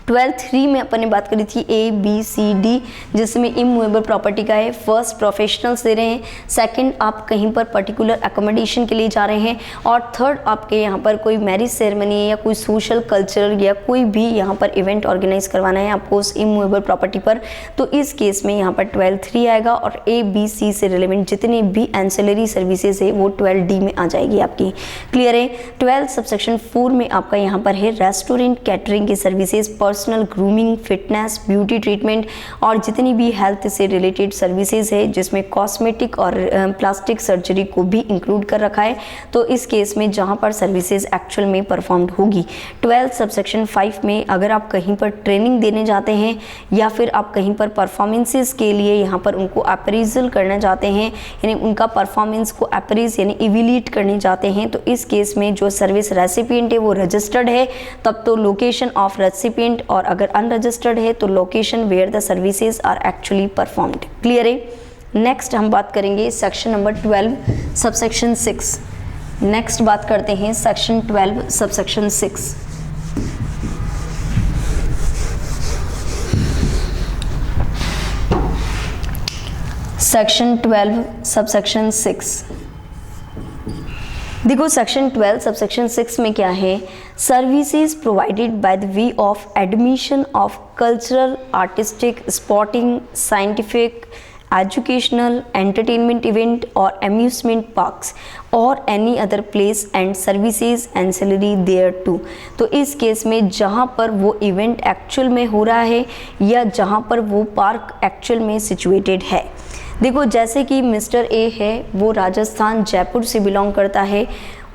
12(3) में अपन ने बात करी थी ABCD, जिसमें इमूवेबल प्रॉपर्टी का है। फर्स्ट प्रोफेशनल्स दे रहे हैं, सेकंड आप कहीं पर पर्टिकुलर एकोमोडेशन के लिए जा रहे हैं, और थर्ड आपके यहाँ पर कोई मैरिज सेरेमनी या कोई सोशल कल्चरल या कोई भी यहाँ पर इवेंट ऑर्गेनाइज करवाना है आपको उस इमूवेबल प्रॉपर्टी पर। तो इस केस में यहाँ पर 12(3) आएगा, और ABC से रिलेवेंट जितनी भी एंसिलरी सर्विसेज है वो 12D में आ जाएगी आपकी। क्लियर है? 12 सबसेक्शन 4 में आपका यहाँ पर है रेस्टोरेंट कैटरिंग की services, personal grooming, fitness, beauty treatment और जितनी भी हेल्थ से रिलेटेड सर्विसेज है, जिसमें कॉस्मेटिक और प्लास्टिक सर्जरी को भी इंक्लूड कर रखा है। तो इस केस में जहां पर सर्विसेज एक्चुअल में परफॉर्म्ड होगी। 12 सबसेक्शन 5 में अगर आप कहीं पर ट्रेनिंग देने जाते हैं या फिर आप कहीं पर परफॉर्मेंसेस के लिए यहाँ पर उनको अप्रेजल करना चाहते हैं, यानी उनका परफॉर्मेंस को अप्रेज यानी इवेल्यूएट करने जाते हैं, तो इस केस में जो सर्विस रेसिपिएंट है वो रजिस्टर्ड है, तब तो लोकेशन ऑफ रेसिपिएंट और अगर अनरजिस्टर्ड है तो location where the services are actually performed. Clear है। नेक्स्ट हम बात करेंगे सेक्शन नंबर 12 सबसेक्शन 6। नेक्स्ट बात करते हैं सेक्शन 12 सबसेक्शन 6। Section 12 subsection 6। देखो सेक्शन 12 सबसेक्शन 6 में क्या है, services provided by the way of admission of cultural, artistic, sporting, scientific, educational, entertainment event और अम्यूजमेंट पार्क्स और any other place and services ancillary there to. तो इस केस में जहाँ पर वो इवेंट एक्चुअल में हो रहा है या जहाँ पर वो पार्क एक्चुअल में सिचुएटेड है। देखो जैसे कि मिस्टर ए है, वो राजस्थान जयपुर से बिलोंग करता है,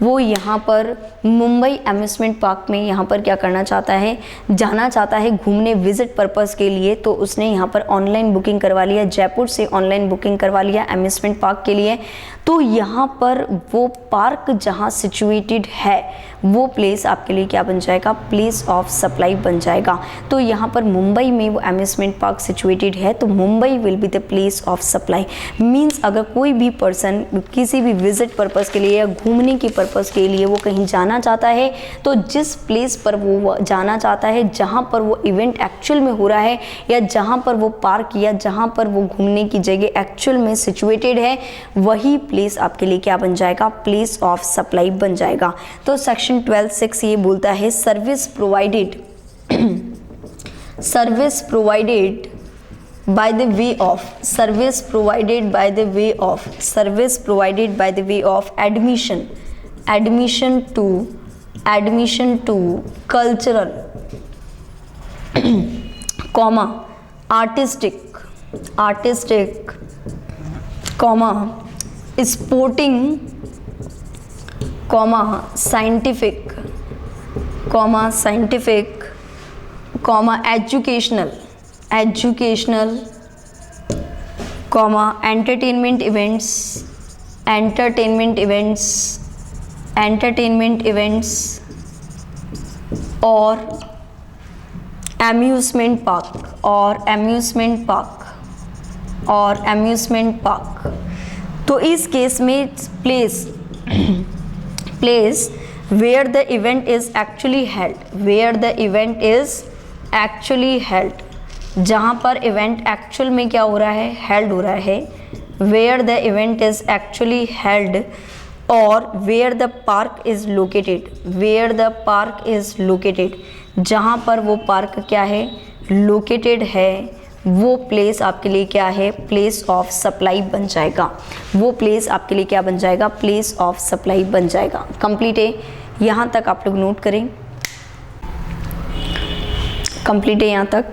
वो यहाँ पर मुंबई अम्यूजमेंट पार्क में यहाँ पर क्या करना चाहता है, जाना चाहता है घूमने विजिट पर्पस के लिए। तो उसने यहाँ पर ऑनलाइन बुकिंग करवा लिया, जयपुर से ऑनलाइन बुकिंग करवा लिया अम्यूजमेंट पार्क के लिए। तो यहाँ पर वो पार्क जहाँ सिचुएटेड है वो प्लेस आपके लिए क्या बन जाएगा, प्लेस ऑफ सप्लाई बन जाएगा। तो यहाँ पर मुंबई में वो अम्यूजमेंट पार्क सिचुएटेड है तो Mumbai will be the place of supply. Means अगर कोई भी पर्सन किसी भी विजिट पर्पस के लिए या घूमने की पर्पस के लिए वो कहीं जाना चाहता है तो जिस प्लेस पर वो जाना चाहता है, जहाँ पर वो इवेंट एक्चुअल में हो रहा है या जहाँ पर वो पार्क या जहाँ पर वो घूमने की जगह एक्चुअल में सिचुएटेड है, वही प्लेस आपके लिए क्या बन जाएगा, प्लेस ऑफ सप्लाई बन जाएगा। तो सेक्शन 12(6) ये बोलता है service provided by the way of admission to cultural, comma artistic, comma sporting, comma scientific, comma educational, comma entertainment events और amusement park। तो इस केस में place where the event is actually held, जहाँ पर इवेंट एक्चुअल में क्या हो रहा है, हेल्ड हो रहा है, where the event is actually held और where the park is located, जहाँ पर वो पार्क क्या है, लोकेटेड है, वो प्लेस आपके लिए क्या है, प्लेस ऑफ सप्लाई बन जाएगा। वो प्लेस आपके लिए क्या बन जाएगा, प्लेस ऑफ सप्लाई बन जाएगा। कंप्लीट है, यहाँ तक आप लोग नोट करें, कंप्लीट है यहाँ तक।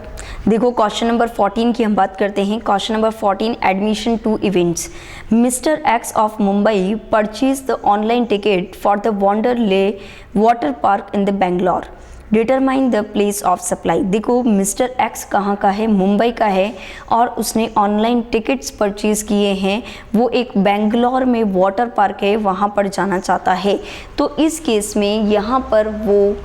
देखो क्वेश्चन नंबर 14 की हम बात करते हैं। Question number 14, admission to events. Mister X of Mumbai purchase the online ticket for the Wonderla water park in the Bangalore, determine the place of supply. देखो मिस्टर एक्स कहाँ का है, मुंबई का है और उसने ऑनलाइन टिकट्स परचेज़ किए हैं, वो एक बेंगलोर में वाटर पार्क है वहाँ पर जाना चाहता है। तो इस केस में यहाँ पर वो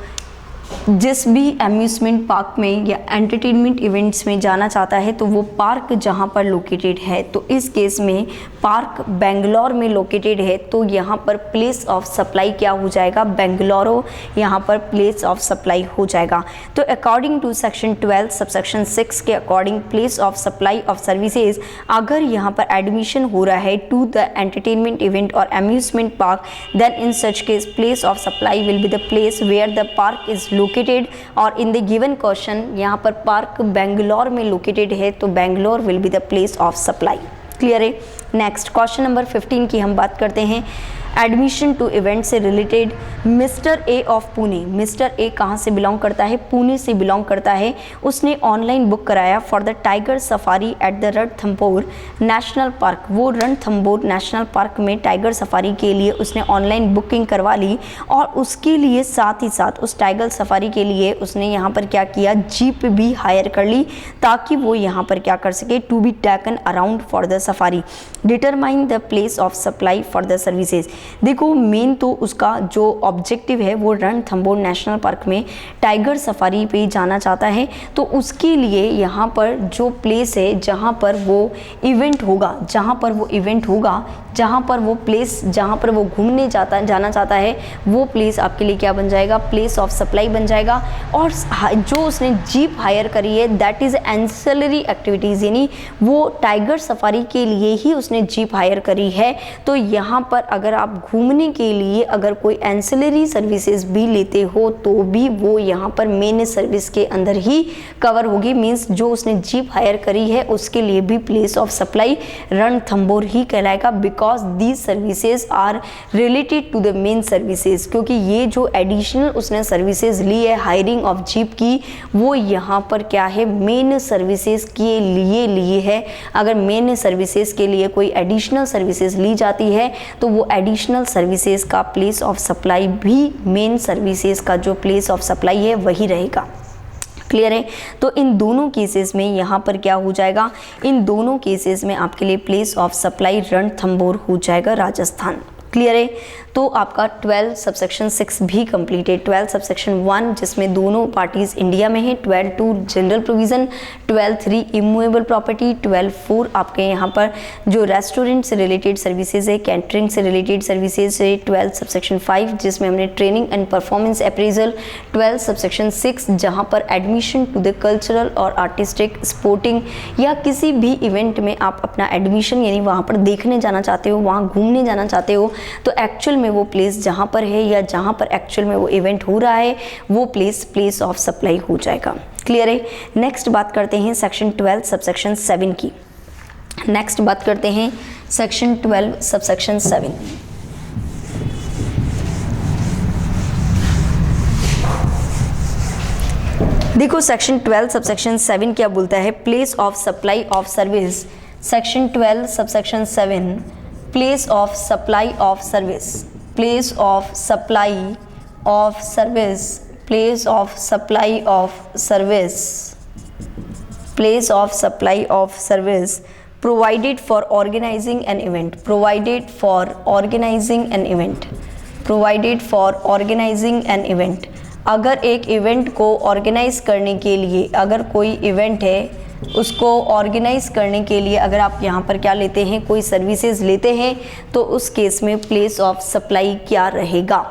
जिस भी अम्यूजमेंट पार्क में या एंटरटेनमेंट इवेंट्स में जाना चाहता है तो वो पार्क जहाँ पर लोकेटेड है, तो इस केस में पार्क बेंगलोर में लोकेटेड है तो यहाँ पर प्लेस ऑफ सप्लाई क्या हो जाएगा, बेंगलोरो यहाँ पर प्लेस ऑफ सप्लाई हो जाएगा। तो अकॉर्डिंग टू सेक्शन 12 सबसेक्शन 6 के according place of supply of services, अगर यहाँ पर एडमिशन हो रहा है टू द एंटरटेनमेंट इवेंट और amusement park, then in such case place of supply will be the place where the park is located. और इन द गिवन क्वेश्चन यहाँ पर पार्क बेंगलोर में लोकेटेड है तो Bangalore will be the place of supply. Clear है। नेक्स्ट क्वेश्चन नंबर 15 की हम बात करते हैं। एडमिशन टू इवेंट से related mister A of Pune. Mister A कहाँ से बिलोंग करता है, पुणे से बिलोंग करता है। उसने ऑनलाइन बुक कराया for the tiger safari at the Ranthambore national park. वो रणथंभौर नेशनल पार्क में टाइगर सफारी के लिए उसने ऑनलाइन बुकिंग करवा ली और उसके लिए साथ ही साथ उस टाइगर सफारी के लिए उसने यहाँ पर क्या किया, जीप भी हायर कर ली ताकि वो यहाँ पर क्या कर सके, to be taken around for the safari. Determine the place of supply for the services. देखो मेन तो उसका जो ऑब्जेक्टिव है वो रणथंभौर नेशनल पार्क में टाइगर सफारी पे जाना चाहता है। तो उसके लिए यहाँ पर जो प्लेस है जहाँ पर वो इवेंट होगा, जहाँ पर वो इवेंट होगा, जहाँ पर वो प्लेस, जहाँ पर वो घूमने जाना चाहता है, वो प्लेस आपके लिए क्या बन जाएगा, प्लेस ऑफ सप्लाई बन जाएगा। और जो उसने जीप हायर करी है दैट इज़ एंसिलरी एक्टिविटीज़, यानी वो टाइगर सफारी के लिए ही उसने जीप हायर करी है। तो यहाँ पर अगर आप घूमने के लिए अगर कोई एंसिलरी सर्विसेज भी लेते हो तो भी वो यहाँ पर मेन सर्विस के अंदर ही कवर होगी। मीन्स जो उसने जीप हायर करी है उसके लिए भी प्लेस ऑफ सप्लाई रणथंभौर ही कहलाएगा, because these services are related to the main services. क्योंकि ये जो एडिशनल उसने सर्विसेज ली है हायरिंग ऑफ जीप की, वो यहाँ पर क्या है, मेन सर्विसेज के लिए है। अगर मेन सर्विसेज के लिए कोई एडिशनल सर्विसेज ली जाती है तो वो एडिशनल सर्विसेज का प्लेस ऑफ सप्लाई भी मेन सर्विसेज का जो प्लेस ऑफ सप्लाई है वही रहेगा। क्लियर है? तो इन दोनों केसेस में यहाँ पर क्या हो जाएगा, इन दोनों केसेस में आपके लिए प्लेस ऑफ सप्लाई रणथंभौर हो जाएगा राजस्थान। क्लियर है? तो आपका 12 सबसेक्शन 6 भी कंप्लीट है। 12 सबसेक्शन 1 जिसमें दोनों पार्टीज इंडिया में है, 12(2) जनरल प्रोविजन, 12(3) इमूवेबल प्रॉपर्टी, 12(4) आपके यहाँ पर जो रेस्टोरेंट से रिलेटेड सर्विसेज है, कैटरिंग से रिलेटेड सर्विसेज है, 12 सबसेक्शन 5 जिसमें हमने training and performance appraisal, 12 subsection 6 जहाँ पर एडमिशन टू द कल्चरल और आर्टिस्टिक, स्पोर्टिंग या किसी भी इवेंट में आप अपना एडमिशन यानी वहाँ पर देखने जाना चाहते हो, वहाँ घूमने जाना चाहते हो, तो एक्चुअल में वो प्लेस जहाँ पर है या जहाँ पर एक्चुअल में वो इवेंट हो रहा है वो प्लेस ऑफ सप्लाई हो जाएगा। क्लियर है? नेक्स्ट बात करते हैं सेक्शन 12 सबसेक्शन 7 की। नेक्स्ट बात करते हैं सेक्शन 12 सबसेक्शन 7। देखो सेक्शन 12 सबसेक्शन 7 क्या बोलता है, place of supply of service. Section 12 subsection 7 place of supply of service, place of supply of service, place of supply of service, place of supply of service provided for organising an event, provided for organising an event, provided for organising an event. अगर एक इवेंट को ऑर्गेनाइज करने के लिए, अगर कोई इवेंट है उसको ऑर्गेनाइज करने के लिए अगर आप यहाँ पर क्या लेते हैं, कोई सर्विसेज लेते हैं, तो उस केस में प्लेस ऑफ सप्लाई क्या रहेगा।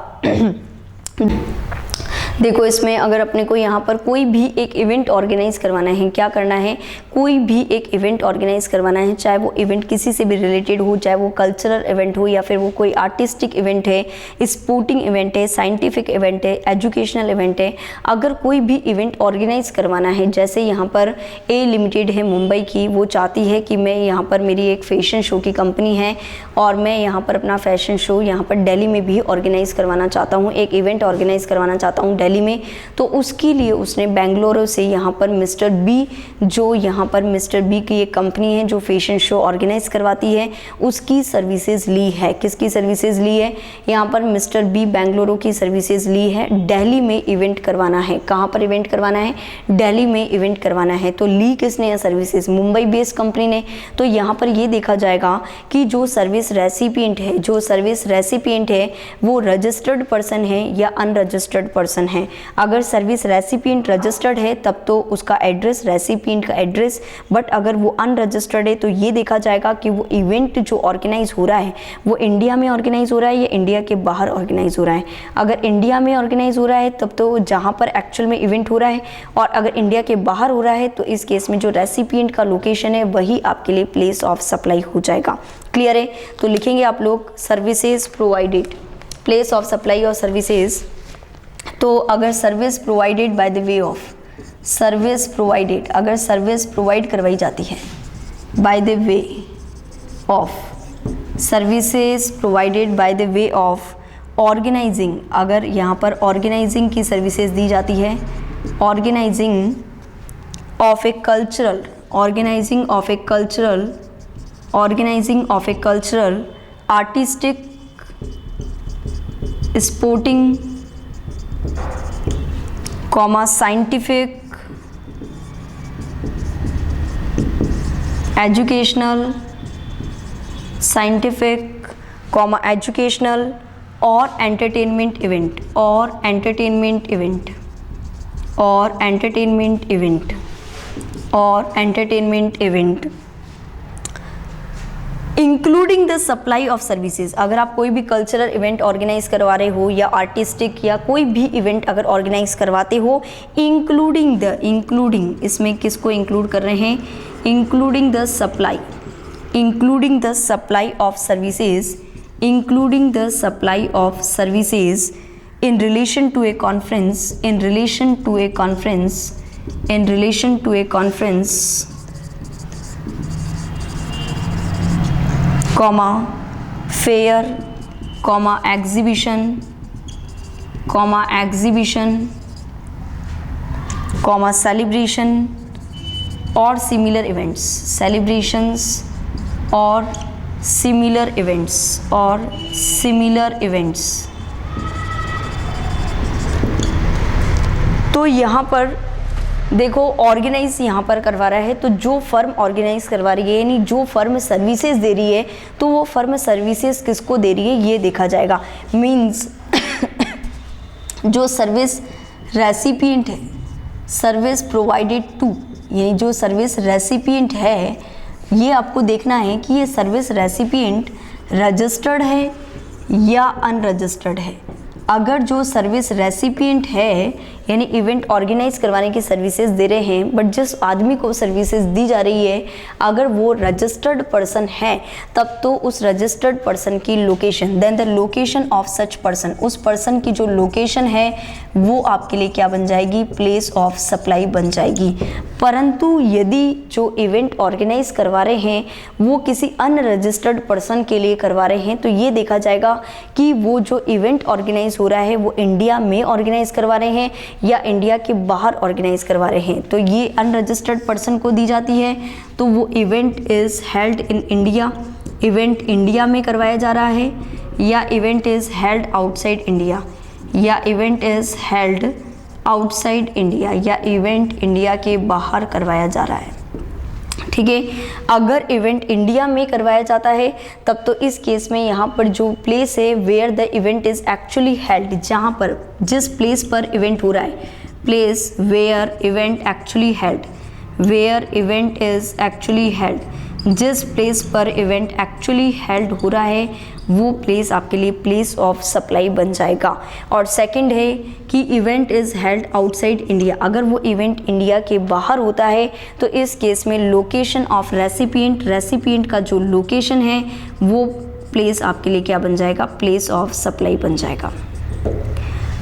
देखो इसमें अगर अपने को यहाँ पर कोई भी एक इवेंट ऑर्गेनाइज करवाना है, क्या करना है, कोई भी एक इवेंट ऑर्गेनाइज करवाना है, चाहे वो इवेंट किसी से भी रिलेटेड हो, चाहे वो कल्चरल इवेंट हो या फिर वो कोई आर्टिस्टिक इवेंट है, स्पोर्टिंग इवेंट है, साइंटिफिक इवेंट है, एजुकेशनल इवेंट है। अगर कोई भी इवेंट ऑर्गेनाइज करवाना है, जैसे यहाँ पर ए लिमिटेड है मुंबई की, वो चाहती है कि मैं यहाँ पर, मेरी एक फैशन शो की कंपनी है और मैं यहाँ पर अपना फैशन शो यहाँ पर दिल्ली में भी ऑर्गेनाइज करवाना चाहता हूँ, एक इवेंट ऑर्गेनाइज करवाना चाहता हूँ दिल्ली में। तो उसके लिए उसने बेंगलुरु से यहाँ पर मिस्टर बी, जो यहाँ पर मिस्टर बी की एक कंपनी है जो फैशन शो ऑर्गेनाइज करवाती है, उसकी सर्विसेज ली है। किसकी सर्विसेज ली है? यहाँ पर मिस्टर बी बेंगलुरु की सर्विसेज ली है। दिल्ली में इवेंट करवाना है। कहाँ पर इवेंट करवाना है? दिल्ली में इवेंट करवाना है। तो ली किसने है सर्विसेज? मुंबई बेस्ड कंपनी ने। तो यहाँ पर ये देखा जाएगा कि जो सर्विस रेसिपिएंट है, जो सर्विस रेसिपिएंट है वो रजिस्टर्ड पर्सन है या अनरजिस्टर्ड पर्सन है। अगर सर्विस रेसिपिएंट रजिस्टर्ड है तब तो उसका एड्रेस, रेसिपिएंट का एड्रेस, बट अगर वो अनरजिस्टर्ड है तो ये देखा जाएगा कि वो इवेंट जो ऑर्गेनाइज हो रहा है वो इंडिया में ऑर्गेनाइज हो रहा है या इंडिया के बाहर ऑर्गेनाइज हो रहा है। अगर इंडिया में ऑर्गेनाइज हो रहा है तब तो जहाँ पर एक्चुअल में इवेंट हो रहा है, और अगर इंडिया के बाहर हो रहा है तो इस केस में जो रेसिपिएंट का लोकेशन है वही आपके लिए प्लेस ऑफ सप्लाई हो जाएगा। क्लियर है? तो लिखेंगे आप लोग services provided, place of supply और सर्विसेज। तो अगर service provided by the way of, service provided, अगर सर्विस प्रोवाइड करवाई जाती है by the way of, services provided by the way of organising, अगर यहाँ पर ऑर्गेनाइजिंग की सर्विसेज दी जाती है, organising of a cultural, organising of a cultural, organising of a cultural, artistic, sporting, comma scientific, educational, scientific, comma educational और एंटरटेनमेंट इवेंट, और एंटरटेनमेंट इवेंट, और एंटरटेनमेंट इवेंट, और entertainment event including the supply of services. अगर आप कोई भी कल्चरल इवेंट ऑर्गेनाइज करवा रहे हो या आर्टिस्टिक या कोई भी इवेंट अगर ऑर्गेनाइज करवाते हो, इंक्लूडिंग इसमें किसको इंक्लूड कर रहे हैं, including the supply of services, including the supply of services in relation to a conference, in relation to a conference, in relation to a conference, comma fair, comma exhibition, comma exhibition, comma celebration or similar events, celebrations or similar events, or similar events। तो यहाँ पर देखो ऑर्गेनाइज यहाँ पर करवा रहा है, तो जो फर्म ऑर्गेनाइज करवा रही है यानी जो फर्म सर्विसेज दे रही है, तो वो फर्म सर्विसेज किसको दे रही है ये देखा जाएगा। मीन्स जो सर्विस रेसिपिएंट है, सर्विस प्रोवाइडेड टू, यानी जो सर्विस रेसिपिएंट है, ये आपको देखना है कि ये सर्विस रेसिपिएंट रजिस्टर्ड है या अनरजिस्टर्ड है। अगर जो सर्विस रेसिपिएंट है यानी इवेंट ऑर्गेनाइज करवाने की सर्विसेज दे रहे हैं, बट जिस आदमी को सर्विसेज दी जा रही है अगर वो रजिस्टर्ड पर्सन है, तब तो उस रजिस्टर्ड पर्सन की location, then the location of such person, उस पर्सन की जो लोकेशन है वो आपके लिए क्या बन जाएगी, प्लेस ऑफ सप्लाई बन जाएगी। परंतु यदि जो इवेंट ऑर्गेनाइज करवा रहे हैं वो किसी अनरजिस्टर्ड पर्सन के लिए करवा रहे हैं, तो ये देखा जाएगा कि वो जो इवेंट ऑर्गेनाइज हो रहा है वो इंडिया में ऑर्गेनाइज करवा रहे हैं या इंडिया के बाहर ऑर्गेनाइज करवा रहे हैं, तो ये अनरजिस्टर्ड पर्सन को दी जाती है। तो वो event is held in India, event India में करवाया जा रहा है, या event is held outside India, या event is held outside India, या इवेंट इंडिया के बाहर करवाया जा रहा है। ठीक है, अगर इवेंट इंडिया में करवाया जाता है तब तो इस केस में यहाँ पर जो प्लेस है where the event is actually held, जहाँ पर जिस प्लेस पर इवेंट हो रहा है, place where event actually held, where event is actually held, जिस प्लेस पर इवेंट एक्चुअली हेल्ड हो रहा है वो प्लेस आपके लिए प्लेस ऑफ सप्लाई बन जाएगा। और सेकंड है कि event is held outside India, अगर वो इवेंट इंडिया के बाहर होता है तो इस केस में लोकेशन ऑफ रेसिपिएंट, रेसिपिएंट का जो लोकेशन है वो प्लेस आपके लिए क्या बन जाएगा, प्लेस ऑफ सप्लाई बन जाएगा।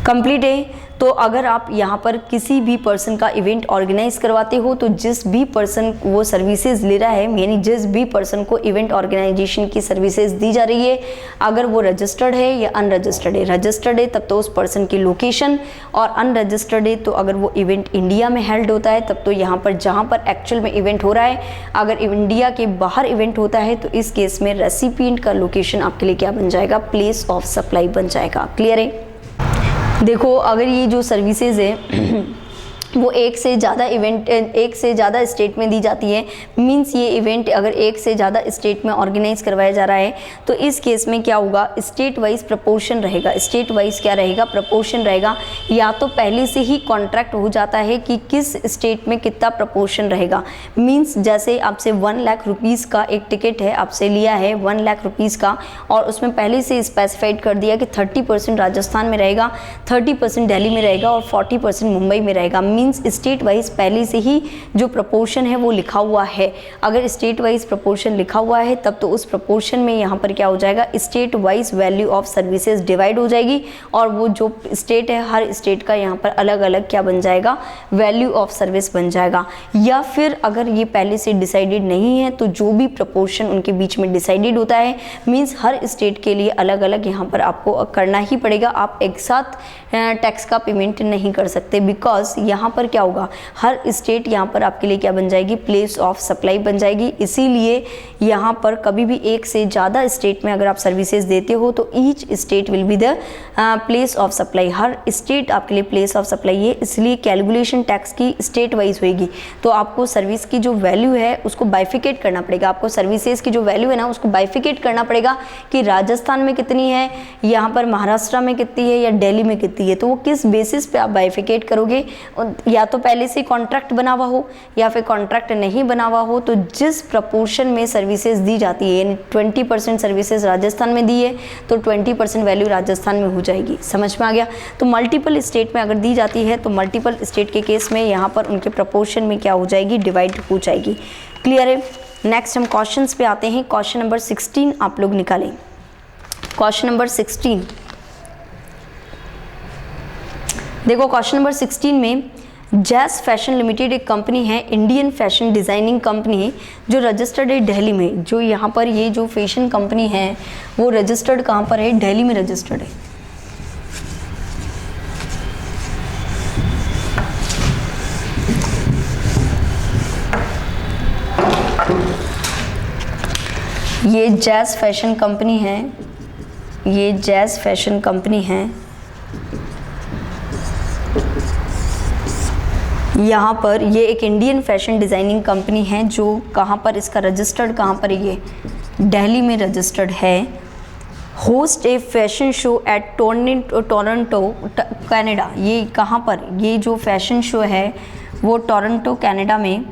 कंप्लीट है। तो अगर आप यहाँ पर किसी भी पर्सन का इवेंट ऑर्गेनाइज करवाते हो तो जिस भी पर्सन वो सर्विसेज ले रहा है, यानी जिस भी पर्सन को इवेंट ऑर्गेनाइजेशन की सर्विसेज दी जा रही है, अगर वो रजिस्टर्ड है या अनरजिस्टर्ड है, रजिस्टर्ड है तब तो उस पर्सन की लोकेशन, और अनरजिस्टर्ड है तो अगर वो इवेंट इंडिया में हेल्ड होता है तब तो यहाँ पर जहाँ पर एक्चुअल में इवेंट हो रहा है, अगर इंडिया के बाहर इवेंट होता है तो इस केस में रेसिपिएंट का लोकेशन आपके लिए क्या बन जाएगा, प्लेस ऑफ सप्लाई बन जाएगा। क्लियर है। देखो अगर ये जो सर्विसेज है वो एक से ज़्यादा स्टेट में दी जाती है, मींस ये इवेंट अगर एक से ज़्यादा स्टेट में ऑर्गेनाइज करवाया जा रहा है तो इस केस में क्या होगा, स्टेट वाइज प्रपोर्शन रहेगा। स्टेट वाइज क्या रहेगा, प्रपोर्शन रहेगा। या तो पहले से ही कॉन्ट्रैक्ट हो जाता है कि किस स्टेट में कितना प्रपोर्शन रहेगा, मींस जैसे आपसे 1 लाख रुपीज़ का एक टिकट है, आपसे लिया है 1 लाख रुपीज़ का, और उसमें पहले से स्पेसिफाइड कर दिया कि 30% राजस्थान में रहेगा, 30% दिल्ली में रहेगा और 40% मुंबई में रहेगा। मींस स्टेट वाइज पहले से ही जो प्रपोर्शन है वो लिखा हुआ है। अगर स्टेट वाइज प्रपोर्शन लिखा हुआ है तब तो उस प्रपोर्शन में यहाँ पर क्या हो जाएगा, state wise value of services divide हो जाएगी, और वो जो स्टेट है हर स्टेट का यहाँ पर अलग अलग क्या बन जाएगा, वैल्यू ऑफ सर्विस बन जाएगा। या फिर अगर ये पहले से डिसाइडेड नहीं है तो जो भी प्रपोर्शन उनके बीच में डिसाइडेड होता है, मीन्स हर स्टेट के लिए अलग अलग यहाँ पर आपको करना ही पड़ेगा। आप एक साथ टैक्स का पेमेंट नहीं कर सकते, बिकॉज यहाँ यहाँ पर क्या होगा, हर स्टेट यहाँ पर आपके लिए क्या बन जाएगी, प्लेस ऑफ सप्लाई बन जाएगी। इसीलिए यहाँ पर कभी भी एक से ज़्यादा स्टेट में अगर आप सर्विसेज देते हो तो each state will be the place of supply, her state आपके लिए प्लेस ऑफ सप्लाई है। इसलिए कैलकुलेशन टैक्स की स्टेट वाइज होएगी। तो आपको सर्विस की जो वैल्यू है उसको बाइफिकेट करना पड़ेगा, आपको सर्विसेज की जो वैल्यू है ना उसको बाइफिकेट करना पड़ेगा कि राजस्थान में कितनी है, यहाँ पर महाराष्ट्र में कितनी है या दिल्ली में कितनी है। तो वो किस बेसिस पे आप बाइफिकेट करोगे, या तो पहले से कॉन्ट्रैक्ट बना हुआ हो या फिर कॉन्ट्रैक्ट नहीं बना हुआ हो। तो जिस प्रपोर्शन में सर्विसेज दी जाती है, यानी 20% सर्विसेज राजस्थान में दी है तो 20% वैल्यू राजस्थान में हो जाएगी। समझ में आ गया। तो मल्टीपल स्टेट में अगर दी जाती है तो मल्टीपल स्टेट के केस में यहाँ पर उनके प्रपोर्शन में क्या हो जाएगी, डिवाइड हो जाएगी। क्लियर है। नेक्स्ट हम क्वेश्चंस पे आते हैं। क्वेश्चन नंबर 16 आप लोग निकालें। क्वेश्चन नंबर 16 देखो, क्वेश्चन नंबर 16 में जैस फैशन लिमिटेड एक कंपनी है, इंडियन फैशन डिज़ाइनिंग कंपनी जो रजिस्टर्ड है दिल्ली में। जो यहाँ पर ये जो फैशन कंपनी है वो रजिस्टर्ड कहाँ पर है, दिल्ली में रजिस्टर्ड है। ये जैस फैशन कंपनी है, ये जैस फैशन कंपनी है। यहाँ पर ये एक इंडियन फैशन डिज़ाइनिंग कंपनी है जो कहाँ पर इसका रजिस्टर्ड कहाँ पर, ये दिल्ली में रजिस्टर्ड है। Host A fashion show at Toronto Canada. ये कहाँ पर, ये जो फैशन शो है वो टोरंटो कनाडा में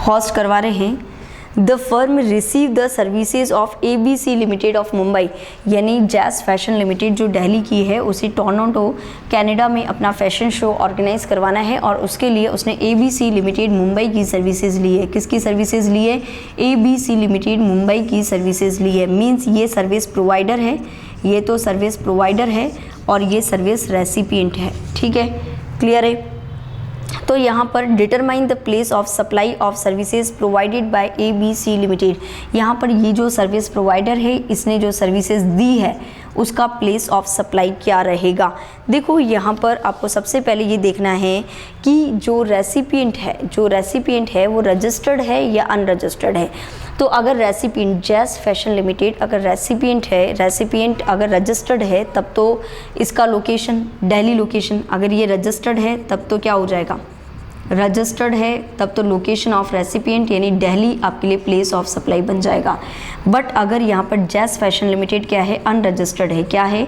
होस्ट करवा रहे हैं। The firm receive the services of ABC limited of Mumbai, यानी जैस फैशन लिमिटेड जो दिल्ली की है उसे टोरंटो कनाडा में अपना फैशन शो ऑर्गेनाइज करवाना है और उसके लिए उसने ABC लिमिटेड मुंबई की सर्विसेज ली है। किसकी सर्विसेज ली है, ABC लिमिटेड मुंबई की सर्विसेज ली है। मीन्स ये सर्विस प्रोवाइडर है, ये तो सर्विस प्रोवाइडर है और ये सर्विस रेसिपिएंट है। ठीक है, क्लियर है। तो यहाँ पर determine the place of supply of services provided bye ABC limited. यहाँ पर ये जो सर्विस प्रोवाइडर है इसने जो सर्विसेज दी है उसका प्लेस ऑफ सप्लाई क्या रहेगा। देखो यहाँ पर आपको सबसे पहले ये देखना है कि जो रेसिपिएंट है वो रजिस्टर्ड है या अनरजिस्टर्ड है। तो अगर रेसिपिएंट जैस फैशन लिमिटेड अगर रेसिपिएंट अगर रजिस्टर्ड है तब तो इसका लोकेशन दिल्ली लोकेशन, अगर ये रजिस्टर्ड है तब तो क्या हो जाएगा, रजिस्टर्ड है तब तो लोकेशन ऑफ रेसिपिएंट यानी दिल्ली आपके लिए प्लेस ऑफ सप्लाई बन जाएगा। बट अगर यहाँ पर जैस फैशन लिमिटेड क्या है, अनरजिस्टर्ड है। क्या है,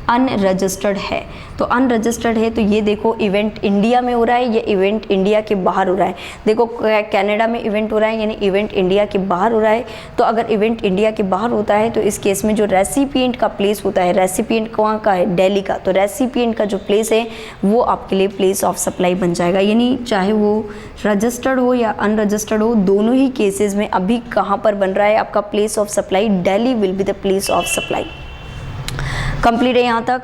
अनरजिस्टर्ड है। तो अनरजिस्टर्ड है तो ये देखो इवेंट इंडिया में हो रहा है या इवेंट इंडिया के बाहर हो रहा है। देखो कनाडा में इवेंट हो रहा है यानी इवेंट इंडिया के बाहर हो रहा है। तो अगर इवेंट इंडिया के बाहर होता है तो इस केस में जो रेसिपिएंट का प्लेस होता है, रेसिपिएंट कहाँ का है, दिल्ली का, तो रेसिपिएंट का जो प्लेस है वो आपके लिए प्लेस ऑफ सप्लाई बन जाएगा। यानी चाहे वो रजिस्टर्ड हो या अनरजिस्टर्ड हो, दोनों ही केसेस में अभी कहाँ पर बन रहा है आपका place of supply, Delhi will be the place of supply. Complete है यहाँ तक।